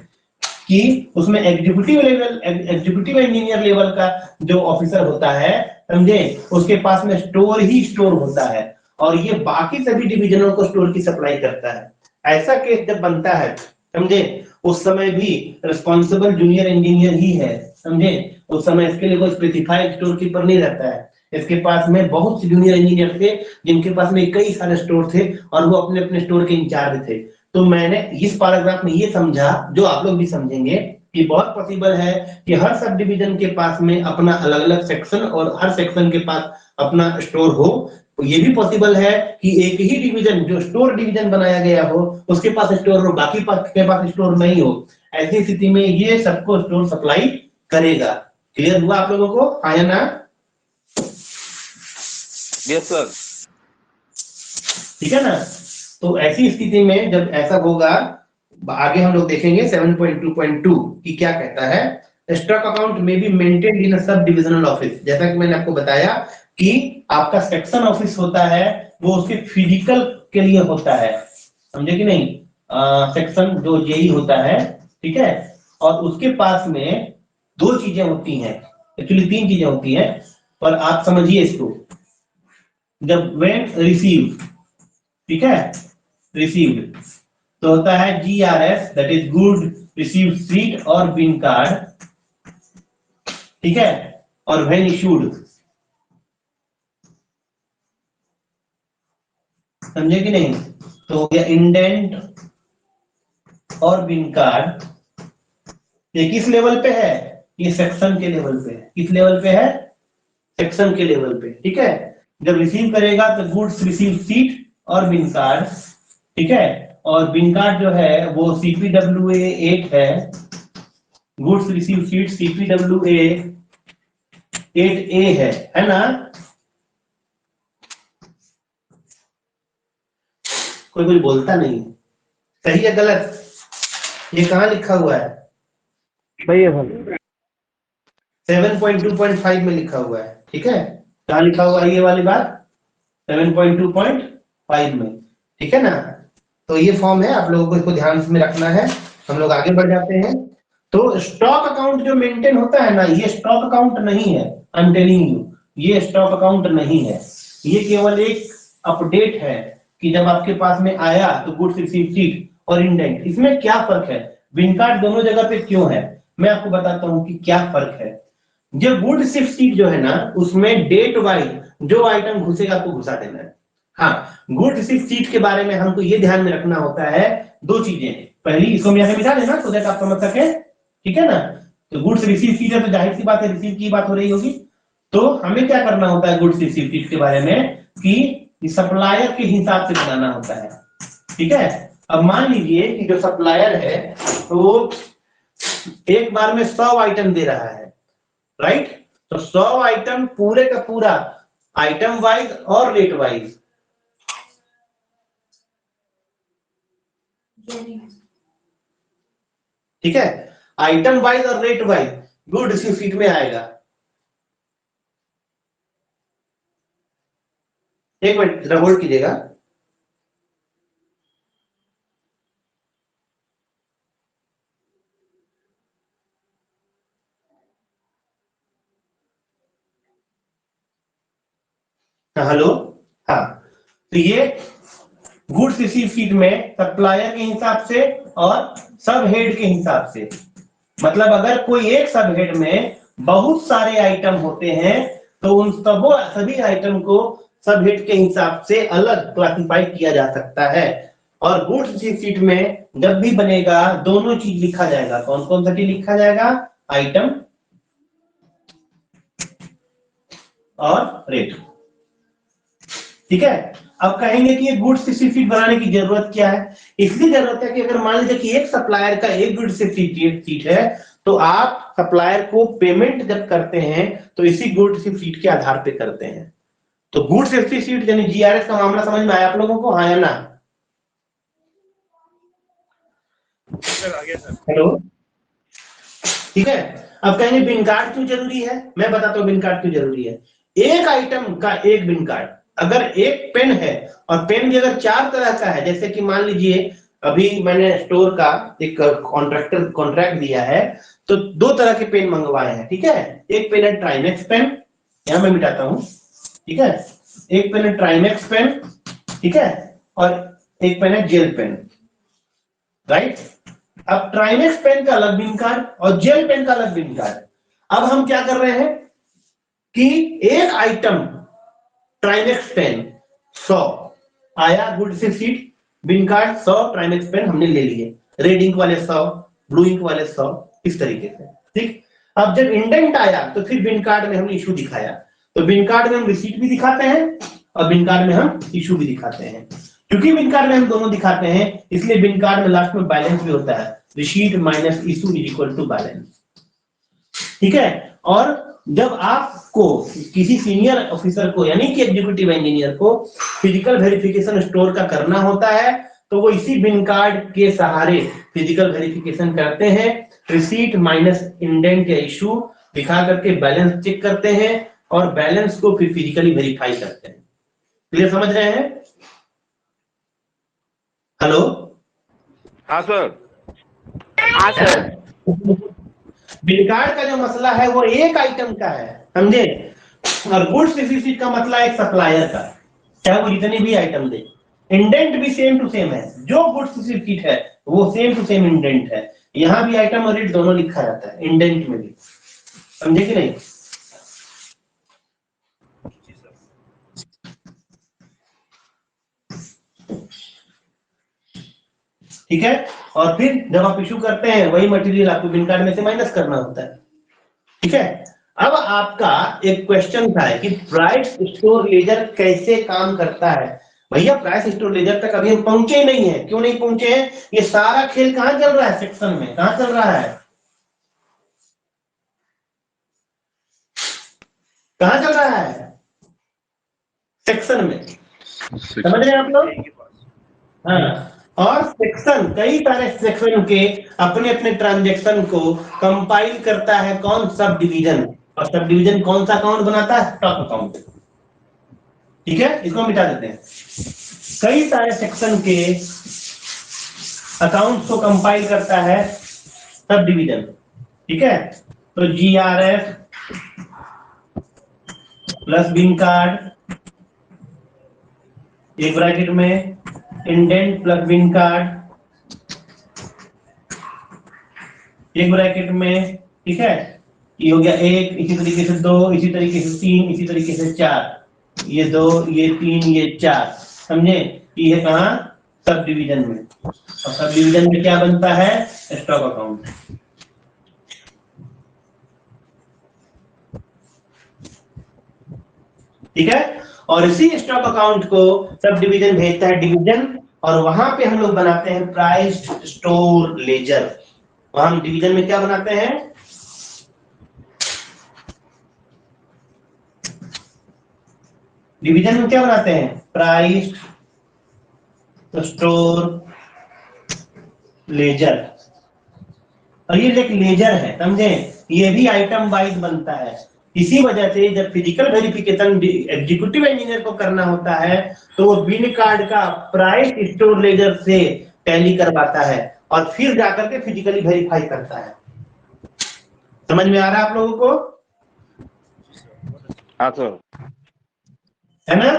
कि उसमें एग्जीक्यूटिव इंजीनियर लेवल का जो ऑफिसर होता है, समझे, उसके पास में स्टोर ही स्टोर होता है, और ये बाकी सभी डिवीजनों को स्टोर की सप्लाई करता है। ऐसा केस जब बनता है, समझे, उस समय भी रिस्पॉन्सिबल जूनियर इंजीनियर ही है, समझे, उस समय इसके लिए कोई स्पेसिफाइड स्टोर कीपर नहीं रहता है। इसके पास में बहुत से जूनियर इंजीनियर थे जिनके पास में कई सारे स्टोर थे, और वो अपने अपने स्टोर के इंचार्ज थे। तो मैंने इस पैराग्राफ में ये समझा, जो आप लोग भी समझेंगे, कि बहुत पॉसिबल है कि हर सब डिवीजन के पास में अपना अलग अलग सेक्शन, और हर सेक्शन के पास अपना स्टोर हो। तो ये भी पॉसिबल है कि एक ही डिवीजन जो स्टोर डिवीजन बनाया गया हो उसके पास स्टोर हो, बाकी के पास स्टोर नहीं हो। ऐसी स्थिति में ये सबको स्टोर सप्लाई करेगा। क्लियर हुआ आप लोगों को, आया ना? Yes sir. ठीक है ना। तो ऐसी स्थिति में जब ऐसा होगा, आगे हम लोग देखेंगे 7.2.2 की क्या कहता है। स्टॉक अकाउंट में भी मेंटेन्ड इन सब डिविजनल ऑफिस, जैसा कि मैंने आपको बताया कि आपका सेक्शन ऑफिस होता है वो उसके फिजिकल के लिए होता है, समझे कि नहीं, सेक्शन जो जेई होता है, ठीक है, और उसके पास में 2 चीजें होती हैं, एक्चुअली 3 चीजें होती हैं, पर आप समझिए इसको। जब व्हेन रिसीव, ठीक है, रिसीव्ड तो होता है GRS, that is good receive seat और बिन कार्ड, ठीक है, और व्हेन इशूड, समझे कि नहीं, तो हो गया इंडेंट और बिन कार्ड। ये किस लेवल पे है, ये सेक्शन के लेवल पे है। किस लेवल पे है, सेक्शन के लेवल पे, ठीक है। जब रिसीव करेगा तो गुड्स रिसीव सीट और बिन कार्ड, ठीक है, और बिन कार्ड जो है वो CPWA 8 है, goods receive seat CPWA 8A है ना। कोई कुछ बोलता नहीं, सही है गलत, ये कहाँ लिखा हुआ है? सही है सर। 7.2.5 में लिखा हुआ है, ठीक है, कहाँ लिखा हुआ है ये वाली बात? 7.2.5 में, ठीक है ना। तो ये फॉर्म है, आप लोगों को इसको ध्यान में रखना है। हम लोग आगे बढ़ जाते हैं। तो स्टॉक अकाउंट जो मेंटेन होता है ना, ये स्टॉक अकाउंट नहीं है, आई एम टेलिंग यू, ये स्टॉक अकाउंट नहीं है। ये केवल एक अपडेट है कि जब आपके पास में आया तो गुड्स रिसीव सीट और इंडेंट, इसमें क्या फर्क है, बिन कार्ड दोनों जगह पे क्यों है, मैं आपको बताता हूं कि क्या फर्क है। जो गुड रिसीव सीट जो है ना, उसमें डेट वाइज जो आइटम घुसेगा आपको घुसा देना है। हाँ, गुड रिसीव सीट के बारे में हमको ये ध्यान में रखना होता है 2 चीजें। पहली इसको मैं मिटा देना तो दैट आप समझ सके, ठीक है ना। तो गुड्स रिसीव सीट है तो जाहिर सी बात है रिसीव की बात हो रही होगी। तो हमें क्या करना होता है गुड्स रिसीव सीट के बारे में, कि सप्लायर के हिसाब से बनाना होता है, ठीक है। अब मान लीजिए कि जो सप्लायर है तो वो एक बार में 100 आइटम दे रहा है, राइट। तो 100 आइटम पूरे का पूरा आइटम वाइज और रेट वाइज, ठीक है, आइटम वाइज और rate wise good receive seat में आएगा। एक मिनट जरा होल्ड कीजिएगा। हेलो, हाँ, तो ये गुड्स रिसीव सीट में सप्लायर के हिसाब से और सब हेड के हिसाब से, मतलब अगर कोई एक सब हेड में बहुत सारे आइटम होते हैं तो उन सभी आइटम को सब हेड के हिसाब से अलग क्लासिफाई किया जा सकता है। और गुड्स रिसीव सीट में जब भी बनेगा दोनों चीज लिखा जाएगा। कौन कौन सा चीज लिखा जाएगा, आइटम और रेट, ठीक है। अब कहेंगे कि ये गुड्स सेफ्टी शीट बनाने की जरूरत क्या है? इसलिए जरूरत है कि अगर मान लीजिए कि एक सप्लायर का एक गुड्स सेफ्टी शीट है, तो आप सप्लायर को पेमेंट जब करते हैं तो इसी गुड्स सेफ्टी शीट के आधार पे करते हैं। तो गुड्स सेफ्टी शीट यानी जीआरएस का मामला समझ में आया आप लोगों को, हाँ या ना? हेलो, ठीक है। अब कहेंगे बिन कार्ड क्यों जरूरी है? मैं बताता हूँ बिन कार्ड क्यों जरूरी है। एक आइटम का एक बिन कार्ड, अगर एक पेन है और पेन भी अगर 4 तरह का है, जैसे कि मान लीजिए अभी मैंने स्टोर का एक कॉन्ट्रैक्ट दिया है, तो 2 तरह के पेन मंगवाए हैं, ठीक है। एक पेन है ट्राइमेक्स पेन, यहां मैं मिटाता हूं, ठीक है। एक पेन है ट्राइमेक्स पेन, ठीक है, और एक पेन है जेल पेन, राइट। अब ट्राइमेक्स पेन का अलग बिन कार्ड और जेल पेन का अलग बिन कार्ड। अब हम क्या कर रहे हैं कि एक आइटम ट्राइमेक्स पेन 100 आया गुड से सीट, बिन कार्ड 100 ट्राइमेक्स पेन हमने ले लिए, रेड इंक वाले 100, ब्लू इंक वाले 100, इस तरीके से, ठीक। अब जब इंडेंट आया तो फिर बिन कार्ड में हमने इशू दिखाया, तो बिन कार्ड में हम रिसीट भी दिखाते हैं और बिन कार्ड में हम इशू भी दिखाते हैं। क्योंकि बिन कार्ड में हम दोनों दिखाते हैं, इसलिए बिन कार्ड में लास्ट में बैलेंस भी होता है, receipt minus issue is equal to balance, ठीक है। और जब आपको किसी सीनियर ऑफिसर को यानी कि एग्जीक्यूटिव इंजीनियर को फिजिकल वेरिफिकेशन स्टोर का करना होता है, तो वो इसी बिन कार्ड के सहारे फिजिकल वेरिफिकेशन करते हैं, रिसीट माइनस इंडेंट या इशू दिखा करके बैलेंस चेक करते हैं और बैलेंस को फिर फिजिकली वेरीफाई करते हैं। क्लियर समझ रहे हैं? हेलो, हाँ सर। हाँ सर। बिन कार्ड का जो मसला है वो एक आइटम का है, समझे, और गुड्स रिसीट का मसला एक सप्लायर का, चाहे वो जितने भी आइटम दे। इंडेंट भी सेम टू सेम है, जो गुड्स रिसीट है वो सेम टू सेम इंडेंट है। यहां भी आइटम और रेट दोनों लिखा जाता है इंडेंट में भी, समझे कि नहीं? ठीक है। और फिर जब आप इशू करते हैं वही मटेरियल आपको बिन कार्ड में से माइनस करना होता है, ठीक है। अब आपका एक क्वेश्चन था कि प्राइस स्टोर लेजर कैसे काम करता है। भैया प्राइस स्टोर लेजर तक अभी हम पहुंचे ही नहीं है। क्यों नहीं पहुंचे हैं? ये सारा खेल कहां चल रहा है? सेक्शन में। कहां चल रहा है? कहां चल रहा है? सेक्शन में। समझ रहे हैं आप लोग? हाँ। और सेक्शन, कई सारे सेक्शन के अपने अपने ट्रांजैक्शन को कंपाइल करता है कौन? Sub division. और सब डिवीजन कौन सा अकाउंट बनाता है? स्टॉक अकाउंट, ठीक है। इसको मिटा देते हैं। कई सारे सेक्शन के अकाउंट्स को कंपाइल करता है सब डिवीजन, ठीक है। तो जीआरएफ प्लस बिन कार्ड, एक ब्रैकेट में इंडेंट प्लस बिन कार्ड, एक ब्रैकेट में, ठीक है। ये हो गया 1, इसी तरीके से 2, इसी तरीके से 3, इसी तरीके से 4, ये 2, ये 3, ये 4, समझे? ये है कहां? सब डिवीजन में। और सब डिवीजन में क्या बनता है? स्टॉक अकाउंट, ठीक है। और इसी स्टॉक अकाउंट को सब डिवीजन भेजता है डिवीजन, और वहां पे हम लोग बनाते हैं प्राइस स्टोर लेजर। वहां हम डिवीजन में क्या बनाते हैं? डिवीजन में क्या बनाते हैं? Price store laser. और ये एक लेजर है, समझे? ये भी आइटम वाइज बनता है। इसी वजह से जब फिजिकल वेरिफिकेशन एग्जीक्यूटिव इंजीनियर को करना होता है तो वो बिन कार्ड का प्राइस स्टोर लेजर से टैली करवाता है और फिर जाकर के फिजिकली वेरीफाई करता है। समझ में आ रहा है आप लोगों को? हाँ सर। है ना?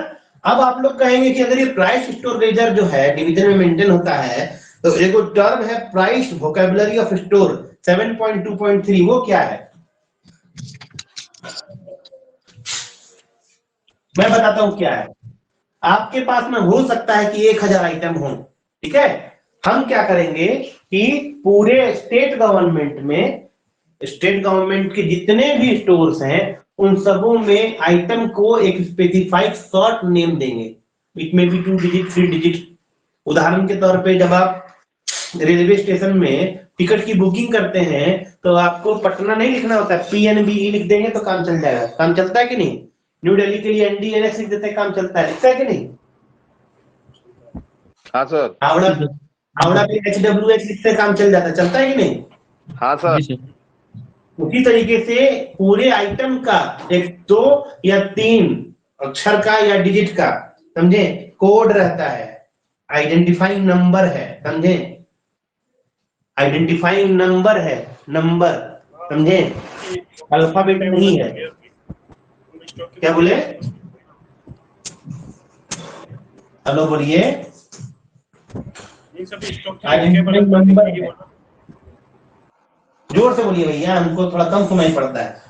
अब आप लोग कहेंगे कि अगर ये प्राइस स्टोर लेजर जो है डिवीजन में मेंटेन होता है, तो एक टर्म है प्राइस वोकैबुलरी ऑफ स्टोर 7.2.3, वो क्या है? मैं बताता हूं क्या है। आपके पास में हो सकता है कि 1000 आइटम हो, ठीक है। हम क्या करेंगे कि पूरे स्टेट गवर्नमेंट के जितने भी स्टोर्स हैं उन सबों में आइटम को एक स्पेसिफाइड शॉर्ट नेम देंगे। It may be 2 digit 3 digit. उदाहरण के तौर पे जब आप रेलवे स्टेशन में टिकट की बुकिंग करते हैं तो आपको पटना नहीं लिखना होता है, PNBE लिख देंगे तो काम चल जाएगा। काम चलता है कि नहीं? न्यू दिल्ली के लिए NDNS लिख देते हैं, काम चलता है, लिखता है कि नहीं? हाँ सर। हावड़ा हावड़ा पे HWH लिखते हैं, काम चल जाता है, चलता है कि नहीं? हाँ सर। जी सर। उसी तरीके से पूरे आइटम का एक 2 या 3 अक्षर का या डिजिट का, समझे, कोड रहता है, आइडेंटिफाइंग नंबर है, समझे, आइडेंटिफाइंग नंबर है, नंबर, समझे, अल्फाबेट नहीं है। क्या बोले? हेलो बोलिए। इन सभी स्टॉक के आइडेंटिफाइंग vocabulary नंबर लिखने की है। बोला। जोर से बोलिए भैया, हमको थोड़ा कम सुनाई पड़ता है।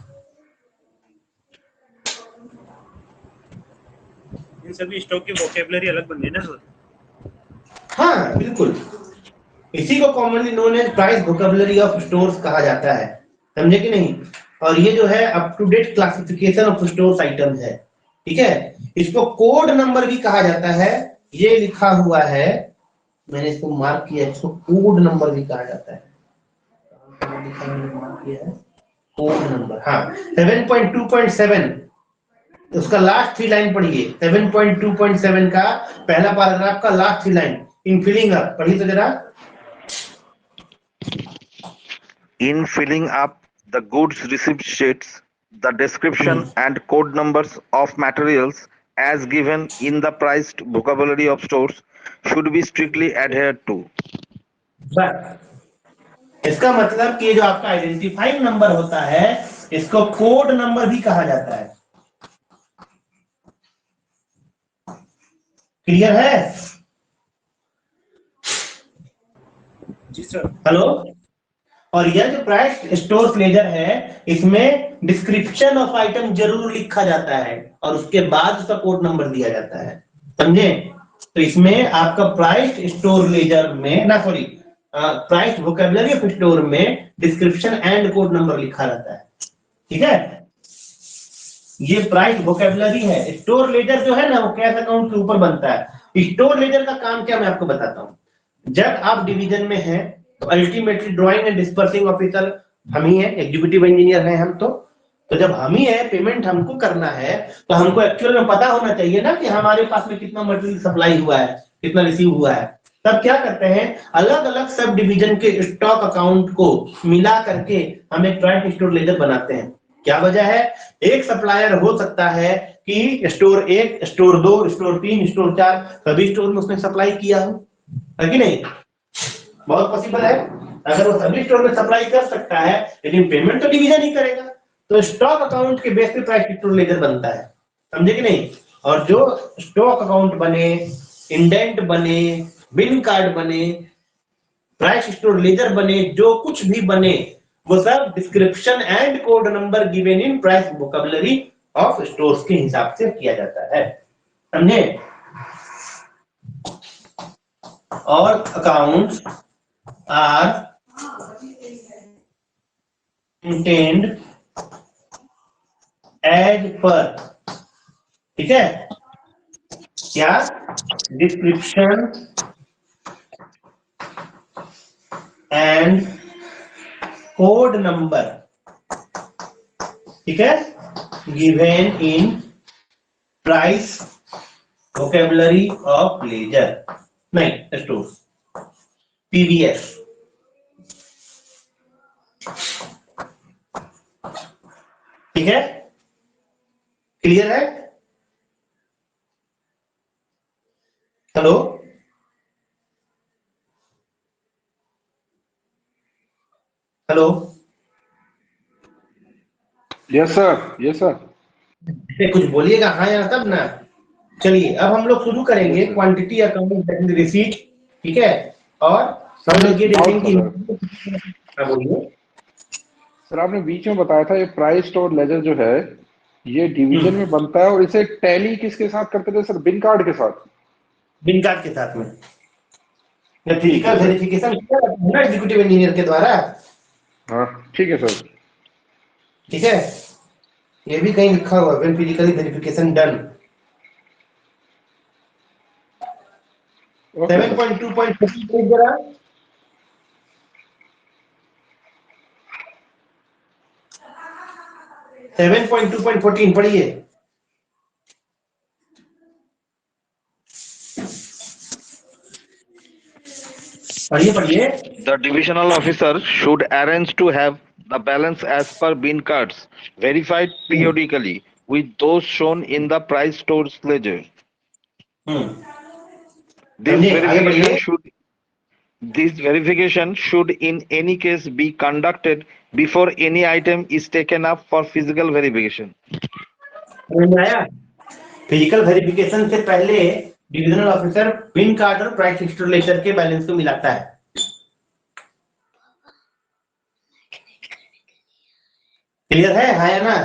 इन सभी स्टॉक की वोकेबलरी अलग बन गई ना सर। हाँ बिल्कुल, इसी को commonly known as price vocabulary of stores कहा जाता है, समझे कि नहीं? और ये जो है up to date classification of stores items है, ठीक है। इसको कोड नंबर भी कहा जाता है, ये लिखा हुआ है, मैंने इसको मार्क किया, इसको कोड नंबर भी कहा जाता है। मार्क किया है कोड नंबर, हाँ। 7.2.7 उसका लास्ट 3 लाइन पढ़िए, 7.2.7 का पहला पैराग्राफ का last 3 line, in filling up पढ़िए तो जरा। In filling up the goods receipt sheets, the description and code numbers of materials as given in the priced vocabulary of stores should be strictly adhered to. बस इसका मतलब कि ये जो आपका आइडेंटिफाइंग नंबर होता है, इसको कोड नंबर भी कहा जाता है। क्लियर है? जी सर। हेलो। और यह जो प्राइस स्टोर लेजर है, इसमें डिस्क्रिप्शन ऑफ आइटम जरूर लिखा जाता है और उसके बाद उसका कोड नंबर दिया जाता है, समझे? तो इसमें आपका प्राइस स्टोर लेजर में ना, sorry, price vocabulary of store में डिस्क्रिप्शन एंड कोड नंबर लिखा रहता है, ठीक है। ये प्राइस वोकैबुलरी है। स्टोर लेजर जो है ना, वो कैश अकाउंट के ऊपर बनता है। स्टोर लेजर का काम क्या, मैं आपको बताता हूं। जब आप डिवीजन में हैं तो ultimately drawing and dispersing officer हम ही है, एग्जीक्यूटिव इंजीनियर हैं हम। तो जब हम ही है, पेमेंट हमको करना है, तो हमको एक्चुअल में पता होना चाहिए ना कि हमारे पास में कितना मटेरियल सप्लाई हुआ है, कितना रिसीव हुआ है। तब क्या करते हैं, अलग अलग सब डिवीजन के स्टॉक अकाउंट को मिला करके हम एक प्राइस स्टोर लेजर बनाते हैं। क्या वजह है? एक सप्लायर हो सकता है कि स्टोर 1, स्टोर 2, स्टोर 3, स्टोर 4 सभी स्टोर में उसने सप्लाई किया हो, है कि नहीं? बहुत पॉसिबल है। अगर वो सभी स्टोर में सप्लाई कर सकता है, लेकिन पेमेंट तो डिवीजन ही करेगा, तो स्टॉक अकाउंट के बेस पे प्राइस स्टोर लेजर बनता है, समझे कि नहीं? और जो स्टॉक अकाउंट बने, इंडेंट बने, बिल कार्ड बने, प्राइस स्टोर लेजर बने, जो कुछ भी बने, वो सब description and code number given in price vocabulary of stores के हिसाब से किया जाता है, समझे? और accounts are intend as per, ठीक है, क्या डिस्क्रिप्शन एंड कोड नंबर, ठीक है, given in price vocabulary of ledger, नहीं स्टोर, PVS। ठीक है, क्लियर है? Hello, hello, yes sir, yes sir. कुछ बोलिएगा हाँ या तब ना। चलिए अब हम लोग शुरू करेंगे क्वांटिटी अकाउंट रिसीट, ठीक है। और हम लोग ये देखेंगे कि, हाँ बोलिए सर आपने बीच में बताया था ये प्राइस स्टोर लेजर जो है ये डिवीजन में बनता है, और इसे टैली किसके साथ करते थे सर? बिन कार्ड के साथ? बिन कार्ड के साथ में फिजिकल वेरिफिकेशन ना एग्जीक्यूटिव इंजीनियर के द्वारा, हाँ ठीक है सर। ठीक है। ये भी कहीं लिखा हुआ है, physically verification done. Okay, sir. 7.2.14 जरा 7.2.14 पढ़िए। पढ़िए। The divisional officer should arrange to have the balance as per bin cards verified periodically with those shown in the price stores ledger. This समझे? आगे बढ़िए। verification should in any case be conducted before any item is taken up for physical verification. समझ में आया? Physical verification से पहले divisional officer बिन card और price store laser के बैलेंस को मिलाता है। क्लियर है? हाँ या ना?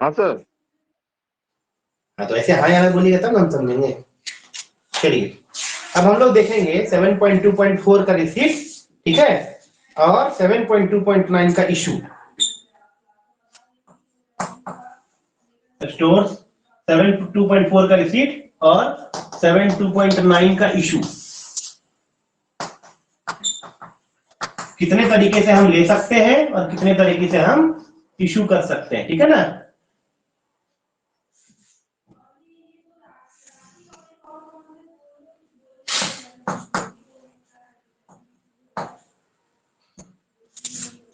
हाँ सर। हाँ, तो ऐसे हाँ या ना बोलिएगा तब हम समझेंगे। चलिए, अब हम लोग देखेंगे 7.2.4 का रिसीट, ठीक है, और 7.2.9 का इशू। स्टोर्स 7.2.4 का रिसीट और 7.2.9 का इशू। कितने तरीके से हम ले सकते हैं और कितने तरीके से हम इशू कर सकते हैं, ठीक है ना?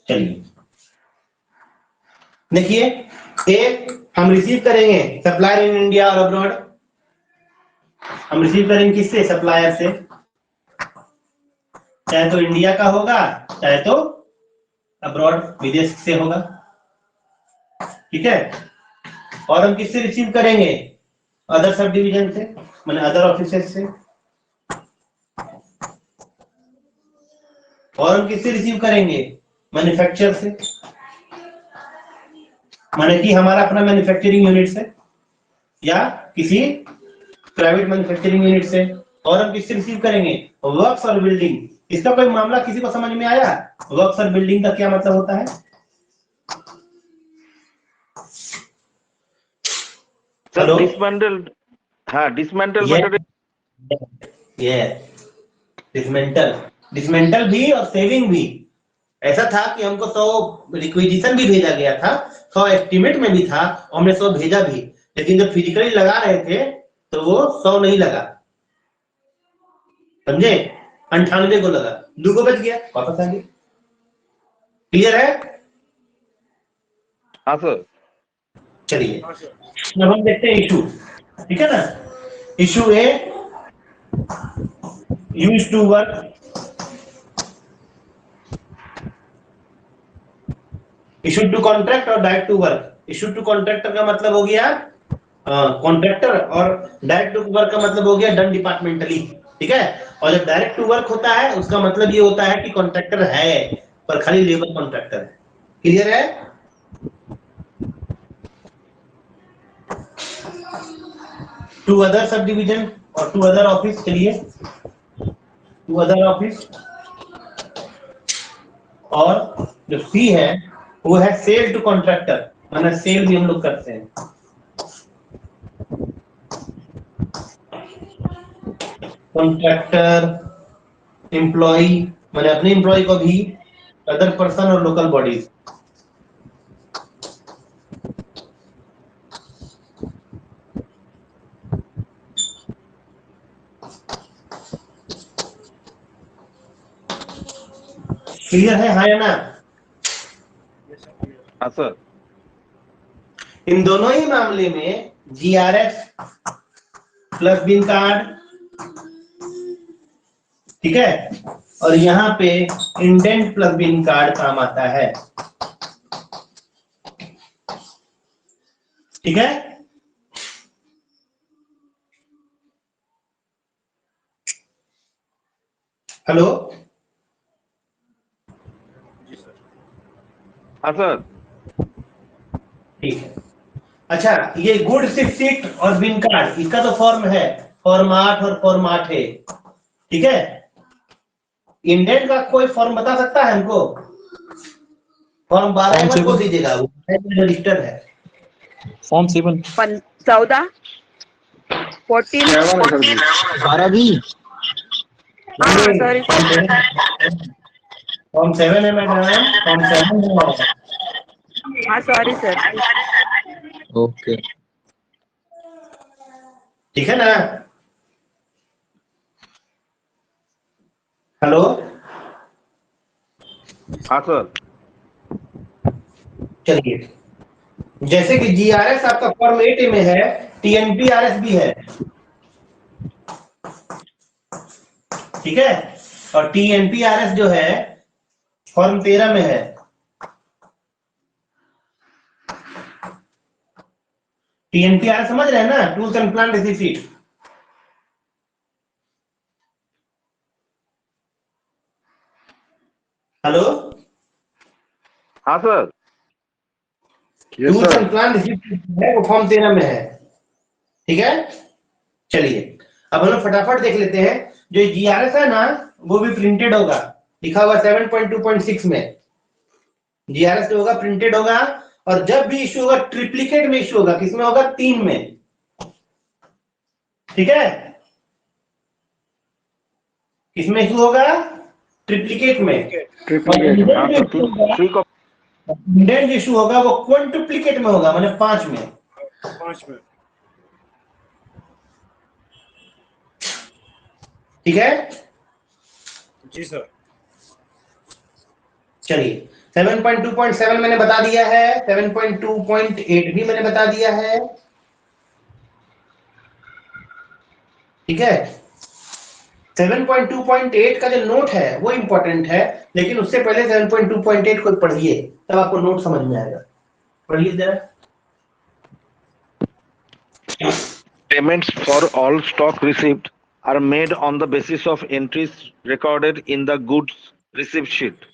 चलिए देखिए, एक हम रिसीव करेंगे सप्लायर इन इंडिया और अब्रॉड। हम रिसीव करेंगे किससे? सप्लायर से, चाहे तो इंडिया का होगा चाहे तो अब्रॉड विदेश से होगा, ठीक है। और हम किससे रिसीव करेंगे? अदर सब डिवीजन से, माने अदर ऑफिसेस से। और हम किससे रिसीव करेंगे? मैन्युफैक्चर से, माने कि हमारा अपना मैन्युफैक्चरिंग यूनिट से या किसी प्राइवेट मैन्युफैक्चरिंग यूनिट से। और हम किससे रिसीव करेंगे? वर्क्स और बिल्डिंग। इसका कोई मामला किसी को समझ में आया? वर्क्स और बिल्डिंग का क्या मतलब होता है? हेलो, डिसमेंटल्ड, हाँ डिसमेंटल डिसमेंटल भी और सेविंग भी। ऐसा था कि हमको 100 रिक्विजिशन भी भेजा गया था, 100 एस्टिमेट में भी था, और हमने 100 भेजा भी, लेकिन जब फिजिकली लगा रहे थे तो वो 100 नहीं लगा, समझे? 98 को लगा, 2 को बच गया, वापस आ गया। क्लियर है? हाँ सर। चलिए, अब हम देखते हैं इशू, ठीक है ना? Issue a, used to work, issue to contract और direct to work. Issue to contractor का मतलब हो गया कॉन्ट्रैक्टर, और डायरेक्ट टू वर्क का मतलब हो गया डन डिपार्टमेंटली, ठीक है। और जब डायरेक्ट टू वर्क होता है उसका मतलब ये होता है कि कॉन्ट्रैक्टर है पर खाली लेबर कॉन्ट्रैक्टर है। क्लियर है? टू अदर सब डिवीजन और टू अदर ऑफिस के लिए, टू अदर ऑफिस। और जो सी है वो है सेल टू कॉन्ट्रैक्टर, माने सेल भी हम लोग करते हैं। कॉन्ट्रैक्टर, एम्प्लॉय, माने अपने एम्प्लॉय को भी, अदर पर्सन और लोकल बॉडीज। क्लियर है? हाँ या ना? हाँ सर। इन दोनों ही मामले में जीआरएफ प्लस बिन कार्ड, ठीक है, और यहाँ पे इंडेंट प्लस बिन कार्ड काम आता है, ठीक है। हेलो, हाँ सर। ठीक है। अच्छा, ये गुड शीट और बिन कार्ड, इसका तो फॉर्म है, फॉर्म 8 और फॉर्म 8 है, ठीक है। इंडेंट का कोई फॉर्म बता सकता है हमको? फॉर्म 12 को दीजिएगा, वो रजिस्टर है। फॉर्म 7 14 14। 7 है सर जी। 12 भी। सॉरी फॉर्म 7 है मैडम, फॉर्म 7 है। हाँ सॉरी सर। ओके। ठीक है ना? हेलो, हाँ सर। चलिए, जैसे कि जीआरएस आपका फॉर्म 8 में है, टीएनपीआरएस भी है, ठीक है, और टीएनपीआरएस जो है फॉर्म 13 में है। टीएनपीआरएस समझ रहे हैं ना, tools and plant receipt. Hello, हाँ sir. Yes tools sir. And plant receipt है, वो फॉर्म 13 में है, ठीक है। चलिए, अब हम लोग फटाफट देख लेते हैं। जो जीआरएस है ना, वो भी प्रिंटेड होगा, लिखा हुआ 7.2.6 में जीआरएस जो होगा प्रिंटेड होगा। और जब भी इश्यू होगा ट्रिप्लिकेट में इश्यू होगा, किसमें होगा? 3 में, ठीक है। किसमें इश्यू होगा? ट्रिप्लिकेट में। ट्रिप्लिकेट में। हाँ sir, three copy. Indent issue होगा वो क्वांटुप्लिकेट में होगा, माने 5 में। 5 में। ठीक है, जी सर। चलिए 7.2.7 मैंने बता दिया है, 7.2.8 भी मैंने बता दिया है, ठीक है। 7.2.8 का जो नोट है वो इंपॉर्टेंट है, लेकिन उससे पहले 7.2.8 को पढ़िए, तब आपको नोट समझ में आएगा। पढ़िए जरा। Payments for all stock received are made on the basis of entries recorded in the goods receipt sheet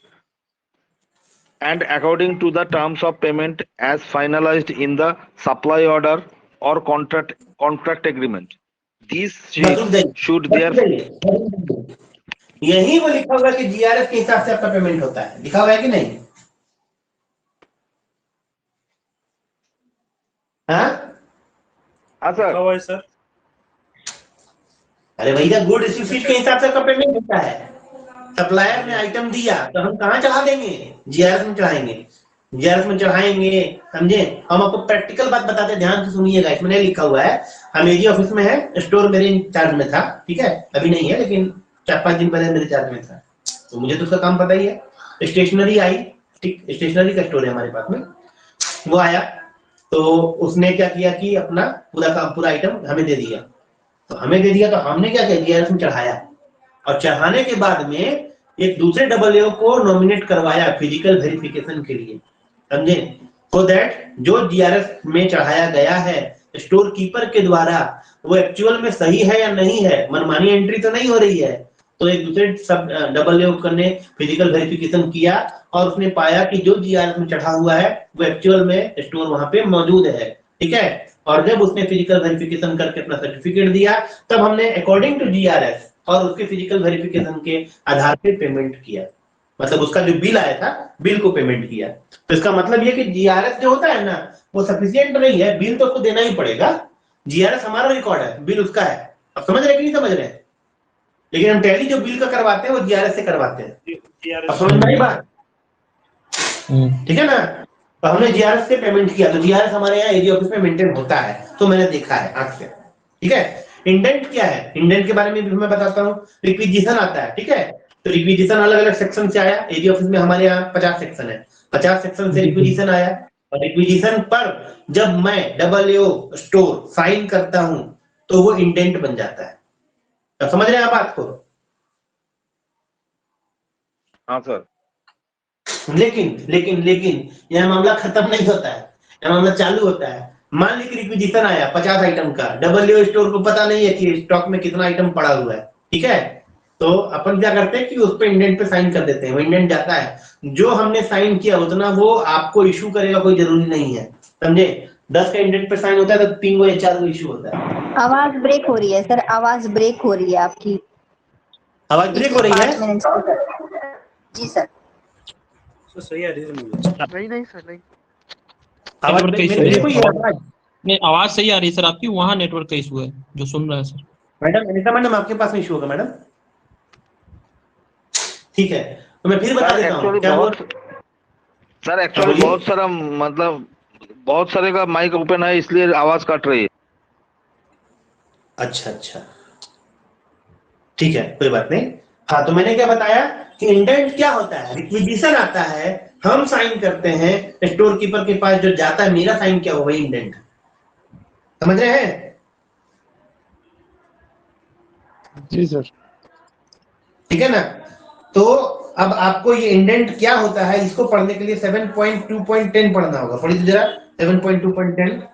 and according to the terms of payment as finalized in the supply order or contract agreement. These sheets should यही वो लिखा हुआ है कि GRS के हिसाब से आपका पेमेंट होता है, लिखा हुआ है कि नहीं? हाँ हाँ लिखा सर। हुआ है सर। अरे भैया, गुड रिसीट के हिसाब से आपका पेमेंट होता है। सप्लायर ने आइटम दिया तो हम कहाँ चढ़ा देंगे? जीआरएस में चढ़ाएंगे, जीआरएस में चढ़ाएंगे, समझे। हम आपको प्रैक्टिकल बात बताते हैं, ध्यान से सुनिएगा। इसमें नहीं लिखा हुआ है, हम एजी ऑफिस में है, स्टोर मेरे इंचार्ज में था, ठीक है, अभी नहीं है, लेकिन 4-5 दिन पहले मेरे चार्ज में था, तो मुझे तो उसका काम पता ही है। स्टेशनरी आई, ठीक, स्टेशनरी का स्टोर है हमारे पास में, वो आया तो उसने क्या किया कि अपना पूरा काम, पूरा आइटम हमें दे दिया। तो हमें दे दिया तो हमने क्या किया, जीआरएस में चढ़ाया, और चढ़ाने के बाद में एक दूसरे डबलओ को नॉमिनेट करवाया फिजिकल वेरिफिकेशन के लिए, समझे, सो दैट जो जीआरएस में चढ़ाया गया है स्टोर कीपर के द्वारा वो एक्चुअल में सही है या नहीं है, मनमानी एंट्री तो नहीं हो रही है। तो एक दूसरे सब डबलओ ने फिजिकल वेरिफिकेशन किया और उसने पाया कि जो जीआरएस में चढ़ा हुआ है वो एक्चुअल में स्टोर वहां पे मौजूद है, ठीक है। और जब उसने फिजिकल वेरिफिकेशन करके अपना सर्टिफिकेट दिया, तब हमने अकॉर्डिंग टू जीआरएस और उसके फिजिकल वेरिफिकेशन के आधार पे पेमेंट किया, मतलब उसका जो बिल आया था, बिल को पेमेंट किया। तो इसका मतलब ये कि जीआरएस जो होता है ना, वो सफिशिएंट नहीं है, बिल तो उसको देना ही पड़ेगा। जीआरएस हमारा रिकॉर्ड है, बिल उसका है। अब समझ रहे कि नहीं समझ रहे? लेकिन हम टैली जो बिल का करवाते हैं वो जीआरएस से करवाते हैं। अब समझ में आई बात? ठीक है ना। तो हमने जीआरएस से पेमेंट किया, तो जीआरएस हमारे यहाँ एजी ऑफिस में मेंटेन होता है, तो मैंने देखा है आंख से, ठीक है। इंडेंट क्या है, इंडेंट के बारे में भी मैं बताता हूँ। रिक्विजिशन आता है, ठीक है, तो रिक्विजिशन अलग अलग सेक्शन से आया। एजी ऑफिस में हमारे यहाँ 50 सेक्शन है, 50 सेक्शन से रिक्विजिशन आया। और रिक्विजिशन पर जब मैं डबलओ स्टोर साइन करता हूं तो वो इंडेंट बन जाता है। तो समझ रहे हैं आप बात को? हाँ सर। लेकिन लेकिन लेकिन यह मामला खत्म नहीं होता है, यह मामला चालू होता है। मान ली कि रिक्विजिशन आया 50 आइटम का, डबलओ स्टोर को पता नहीं है कि स्टॉक में कितना आइटम पड़ा हुआ है, ठीक है। तो अपन क्या करते हैं कि उस पे इंडेंट पे साइन कर देते हैं, वो इंडेंट जाता है, जो हमने साइन किया उतना वो आपको इशू करेगा, कोई जरूरी नहीं है, समझे। 10 का इंडेंट पे साइन होता है तो 3 या 4 इशू होता है। आवाज ब्रेक हो रही है सर, आवाज ब्रेक हो रही है आपकी। आवाज ब्रेक हो रही है? जी सर। सही है, नहीं नहीं सर नहीं। आवाज ब्रेक हुई है? नहीं, आवाज सही आ रही है सर आपकी, वहाँ नेटवर्क का इशू है जो सुन रहा है सर। मैडम अनिता मैडम आपके पास में इशू होगा मैडम, ठीक है तो मैं फिर बता देता हूँ क्या हुआ। सर एक्चुअली बोलिए। बहुत सारा मतलब बहुत सारे का माइक ओपन है इसलिए आवाज कट रही है। अच्छा ठीक है कोई बात नहीं। हाँ तो मैंने क्या बताया कि इंडेंट क्या होता है, रिक्विजिशन आता है, हम साइन करते हैं, स्टोर कीपर के पास जो जाता है मेरा साइन क्या हो वही इंडेंट, समझ रहे हैं? जी सर। ठीक है ना। तो अब आपको ये इंडेंट क्या होता है इसको पढ़ने के लिए 7.2.10 पढ़ना होगा, पढ़िए तो जरा 7.2.10।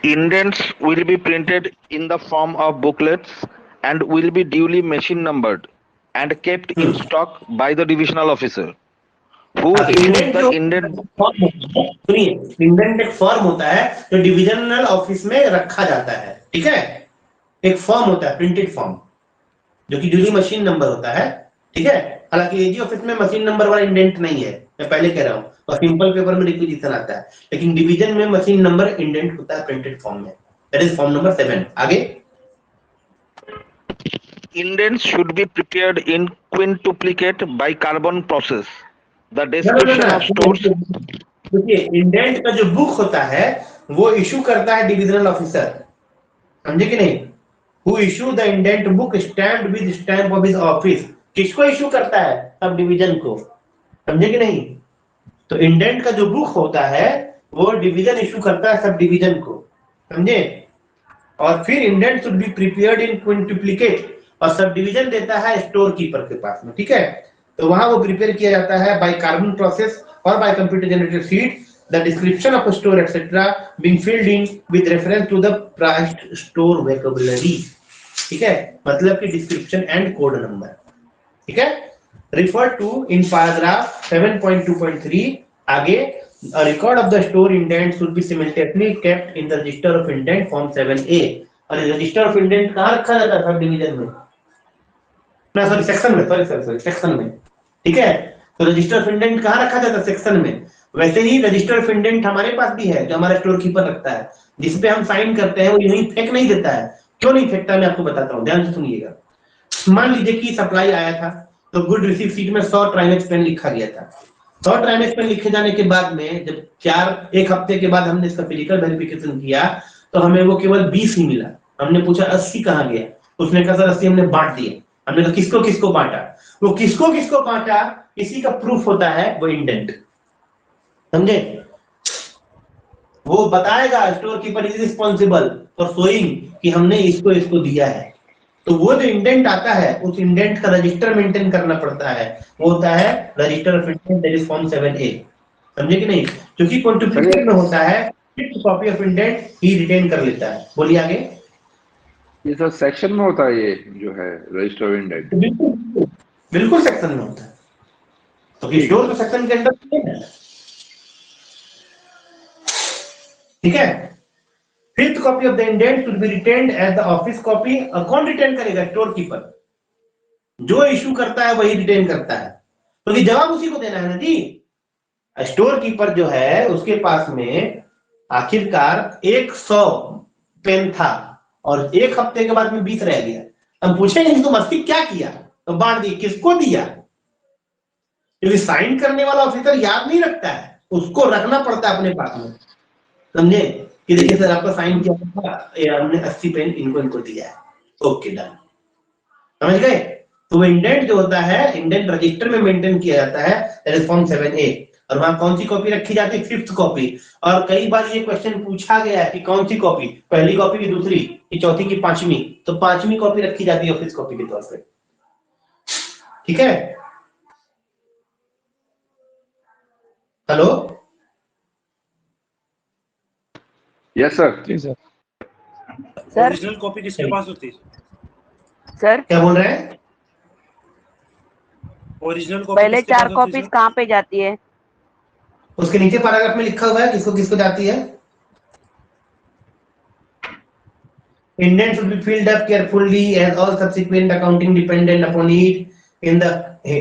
Indents will be printed in the form of booklets and will be duly machine numbered and kept in stock by the divisional officer who issues the indent. सुनिए, इंडेंट एक फॉर्म होता है जो डिविजनल ऑफिस में रखा जाता है, ठीक है। एक फॉर्म होता है प्रिंटेड फॉर्म जो कि ड्यूली मशीन नंबर होता है, ठीक है। हालांकि एजी ऑफिस में मशीन नंबर वाला इंडेंट नहीं है, मैं पहले कह रहा हूँ, और सिंपल पेपर में रिक्विजिशन आता है, लेकिन डिवीजन में मशीन नंबर इंडेंट होता है प्रिंटेड फॉर्म में। That is form number 7। आगे Indents should be prepared in quintuplicate by carbon process. The description of stores. देखिए इंडेंट का जो बुक होता है वो इशू करता है डिविजनल ऑफिसर, समझे कि नहीं? Who issue the indent book stamped with stamp of his office। किसको इशू करता है? सब डिवीजन को, समझे कि नहीं? तो इंडेंट का जो बुक होता है वो डिवीजन इशू करता है सब डिवीजन को, समझे? और फिर indent should be prepared in quintuplicate और सब डिवीजन देता है स्टोर कीपर के पास में, ठीक है। तो वहां वो प्रिपेयर किया जाता है बाय कार्बन प्रोसेस और by computer generated sheet, the description of store etcetera being filled in with reference to the priced store vocabulary, ठीक है, मतलब कि डिस्क्रिप्शन एंड कोड नंबर, ठीक है। Refer to in paragraph 7.2.3। आगे a record of the store indent should be simultaneously kept in the register of indent form 7A। और register of indent कहाँ रखा जाता है? सब डिवीजन में ना, सॉरी सेक्शन में, सॉरी सेक्शन में, ठीक है। तो रजिस्टर ऑफ इंडेंट कहाँ रखा जाता है? सेक्शन में। वैसे ही रजिस्टर ऑफ इंडेंट हमारे पास भी है जो हमारा स्टोर कीपर रखता है, जिसपे हम साइन करते हैं, वो यही फेंक नहीं देता है। क्यों नहीं फेंकता मैं आपको बताता हूँ, ध्यान से सुनिएगा। मान लीजिए कि सप्लाई आया था तो गुड रिसीव सीट में 100 ट्राइमेक्स पेन लिखा गया था। 100 ट्राइमेक्स पेन लिखे जाने के बाद में जब एक हफ्ते के बाद हमने इसका फिजिकल वेरिफिकेशन किया तो हमें वो केवल 20 ही मिला। हमने पूछा 80 कहाँ गया? उसने कहा सर 80 हमने बांट दिए। हमने कहा किसको किसको बांटा? वो किसको किसको बांटा इसी का प्रूफ होता है वो इंडेंट, समझे? वो बताएगा store keeper is responsible for showing कि हमने इसको इसको दिया है। तो वो जो इंडेंट आता है उस इंडेंट का रजिस्टर मेंटेन करना पड़ता है, वो होता है register of indent, that is form 7A, समझे कि नहीं? क्योंकि क्वांटिफिकेशन में होता है कॉपी ऑफ इंडेंट ही रिटेन कर लेता है। बोलिए आगे। ये सर सेक्शन में होता है, ये जो है रजिस्टर ऑफ इंडेंट? बिल्कुल सेक्शन में होता है। तो स्टोर तो सेक्शन के अंदर है, ठीक है। Fifth copy of the indent should be retained as the office copy. और कौन रिटेन करेगा? Store keeper. जो इशू करता है वही रिटेन करता है, तो ये जवाब उसी को देना है ना जी। स्टोर कीपर जो है उसके पास में आखिरकार 100 पेन था और एक हफ्ते के बाद में 20 रह गया। हम पूछेंगे तुम 80 क्या किया? तो बांट दिए। किसको दिया? क्योंकि साइन करने वाला ऑफिसर याद नहीं रखता है, उसको रखना पड़ता है अपने पास में, समझे? कि देखिए सर आपका साइन किया था, हमने 80 पेन इनको इनको दिया है। ओके डन, समझ गए? तो वो इंडेंट जो होता है इंडेंट रजिस्टर में मेंटेन किया जाता है, दैट इज फॉर्म 7A। और वहां कौन सी कॉपी रखी जाती है? Fifth copy. और कई बार ये क्वेश्चन पूछा गया है कि कौन सी कॉपी, पहली कॉपी की दूसरी की चौथी की पांचवी, तो पांचवी कॉपी रखी जाती है ऑफिस कॉपी के तौर पे, ठीक है। Hello, yes sir. जी सर। सर ओरिजिनल कॉपी किसके पास होती है? सर क्या बोल रहे हैं? ओरिजिनल कॉपी पहले किसके पास 4 होती है, कॉपीज सर? कहाँ पे जाती है? उसके नीचे पैराग्राफ में लिखा हुआ है किसको किसको जाती है। Indent should be filled up carefully as all subsequent accounting dependent upon it in the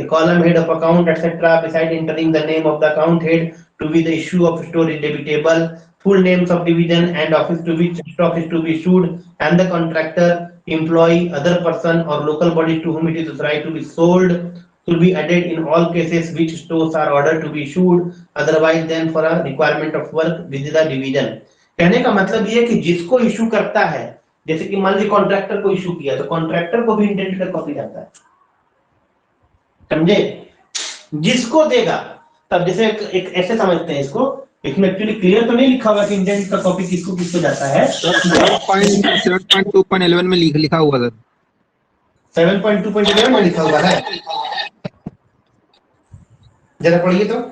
column head of account etc. Beside entering the name of the account head to be the issue of store is debitable, full names of division and office to which stock is to be issued, and the contractor, employee, other person or local body to whom it is authorized to be sold to be added in all cases which stores are ordered to be issued, otherwise than for a requirement of work with the division. कहने का मतलब ये है कि जिसको issue करता है, जैसे कि मान ली कॉन्ट्रैक्टर को इशू किया तो कॉन्ट्रैक्टर को भी इंडेंट का कॉपी जाता है, समझे? जिसको देगा तब जैसे एक ऐसे समझते हैं इसको, इसमें एक्चुअली क्लियर तो नहीं लिखा हुआ कि इंडेंट का कॉपी किसको किसको जाता है। 7.2.11 में लिखा हुआ सर, 7.2.11 में लिखा हुआ है, जरा पढ़िए तो।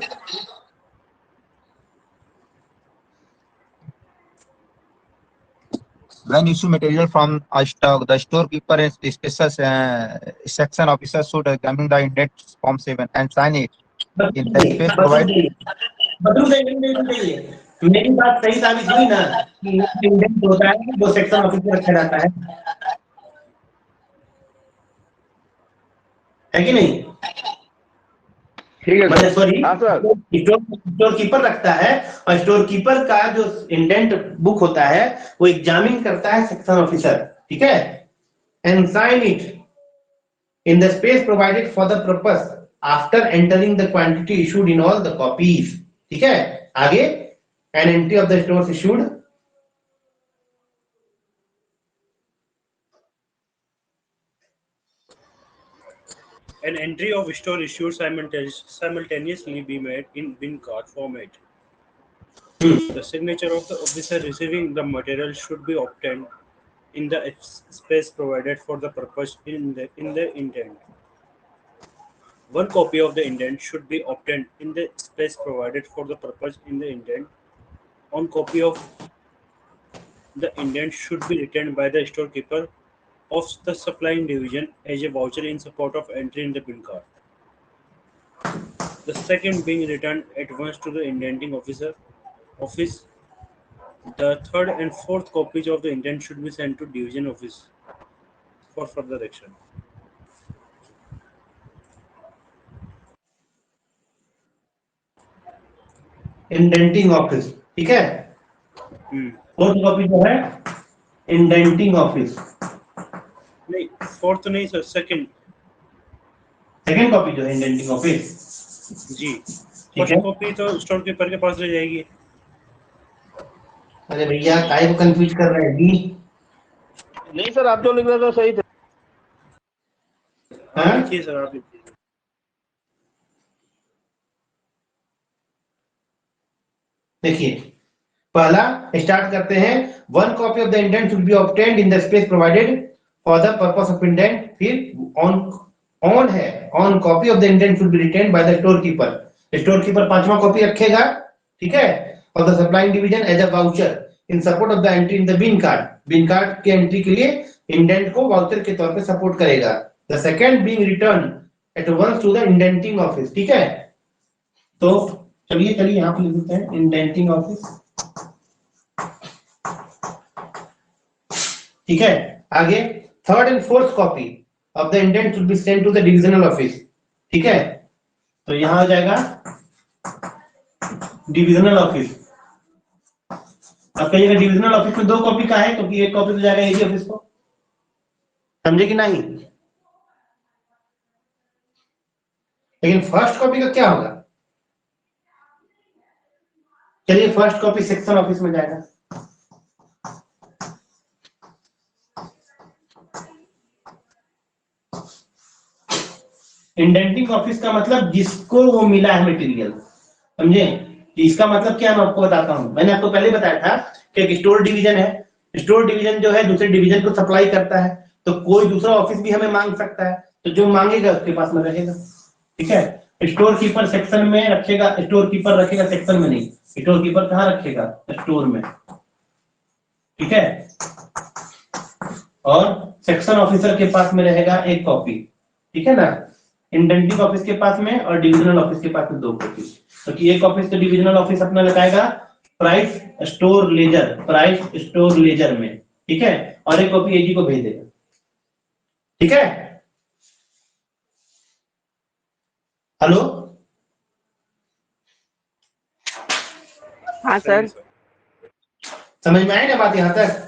when issue material from a stock, the storekeeper and special section officer should examine the indent form 7 and sign it in the space provided. मेरी बात सही साबित हुई ना कि इंडेंट होता है वो सेक्शन ऑफिस में रखा जाता है कि नहीं? ठीक है मतलब सर। सॉरी, हाँ सर। स्टोर कीपर रखता है और स्टोर कीपर का जो इंडेंट बुक होता है वो एग्जामिन करता है सेक्शन ऑफिसर, ठीक है, and sign it in the space provided for the purpose after entering the quantity issued in all the copies, ठीक है। आगे an entry of the stores issued, An entry of store issued simultaneously be made in bin card format. The signature of the officer receiving the material should be obtained in the space provided for the purpose in the indent. One copy of the indent should be obtained in the space provided for the purpose in the indent. One copy of the indent should be returned by the storekeeper of the supplying division as a voucher in support of entry in the bin card. The second being returned at once to the indenting office. The third and fourth copies of the indent should be sent to division office for further action. Indenting office, ठीक है। Fourth copy जो है indenting office, नहीं fourth नहीं sir, second copy जो है indenting office जी। First copy तो store keeper के पास ले जाएगी। अरे भैया काय को कंफ्यूज कर रहे हैं जी? नहीं सर, आप जो लिख रहे थे सही थे। हाँ लिखिए सर, आप लिखिए। देखिए पहला स्टार्ट करते हैं, one copy of the indent should be obtained in the space provided for the purpose of indent. फिर ऑन है, on copy of the indent should be retained by the store keeper. Store keeper पांचवा copy रखेगा, ठीक है, और the supplying division as a voucher in support of the entry in the bin card. Bin card के entry के लिए indent को voucher के तौर पे सपोर्ट करेगा। The second being return at once to the indenting office, ठीक है। तो चलिए यहाँ पे लिख देते हैं इंडेंटिंग ऑफिस, ठीक है। आगे third and fourth copy of the indent should be sent to the divisional office, ठीक है। तो यहां आ जाएगा डिविजनल ऑफिस। अब कहिएगा डिविजनल ऑफिस में दो कॉपी का है, क्योंकि एक कॉपी तो जाएगा एजी ऑफिस को, समझे कि नहीं? लेकिन फर्स्ट कॉपी का क्या होगा? चलिए फर्स्ट कॉपी सेक्शन ऑफिस में जाएगा। इंडेंटिंग ऑफिस का मतलब जिसको वो मिला है मटेरियल, समझे? इसका मतलब क्या मैं आपको बताता हूं। मैंने आपको पहले बताया था कि एक स्टोर डिवीजन है, स्टोर डिवीजन जो है दूसरे डिवीजन को सप्लाई करता है, तो कोई दूसरा ऑफिस भी हमें मांग सकता है, तो जो मांगेगा उसके पास में रहेगा, ठीक है। स्टोर कीपर सेक्शन में रखेगा, स्टोर कीपर रखेगा सेक्शन में नहीं, स्टोर कीपर कहाँ रखेगा? स्टोर में, ठीक है। और सेक्शन ऑफिसर के पास में रहेगा एक कॉपी, ठीक है ना। इंडेंटिंग ऑफिस के पास में और डिविजनल ऑफिस के पास में दो कॉपी। तो एक ऑफिस तो डिविजनल ऑफिस अपना लगाएगा प्राइस स्टोर लेजर में, ठीक है, और एक कॉपी एजी को भेज देगा, ठीक है। हेलो हाँ सर। समझ में आई ना बात यहाँ तक?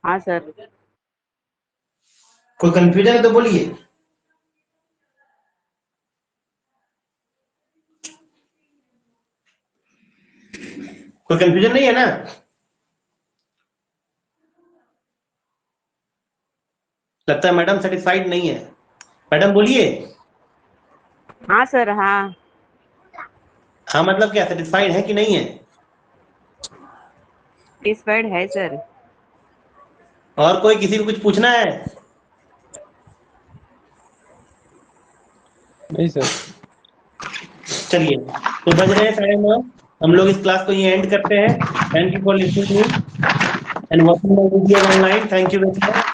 हाँ सर। कोई कंफ्यूजन है तो बोलिए। कोई कंफ्यूजन नहीं है ना? लगता है मैडम सेटिस्फाइड नहीं है। मैडम बोलिए। हाँ सर। हाँ हाँ मतलब क्या, सेटिस्फाइड है कि नहीं है? सेटिस्फाइड है सर। और कोई किसी को कुछ पूछना है? नहीं सर। चलिए, तो बज रहे हैं 9:30। हम लोग इस क्लास को ये एंड करते हैं। Thank you for listening me and watching my video online. Thank you very much.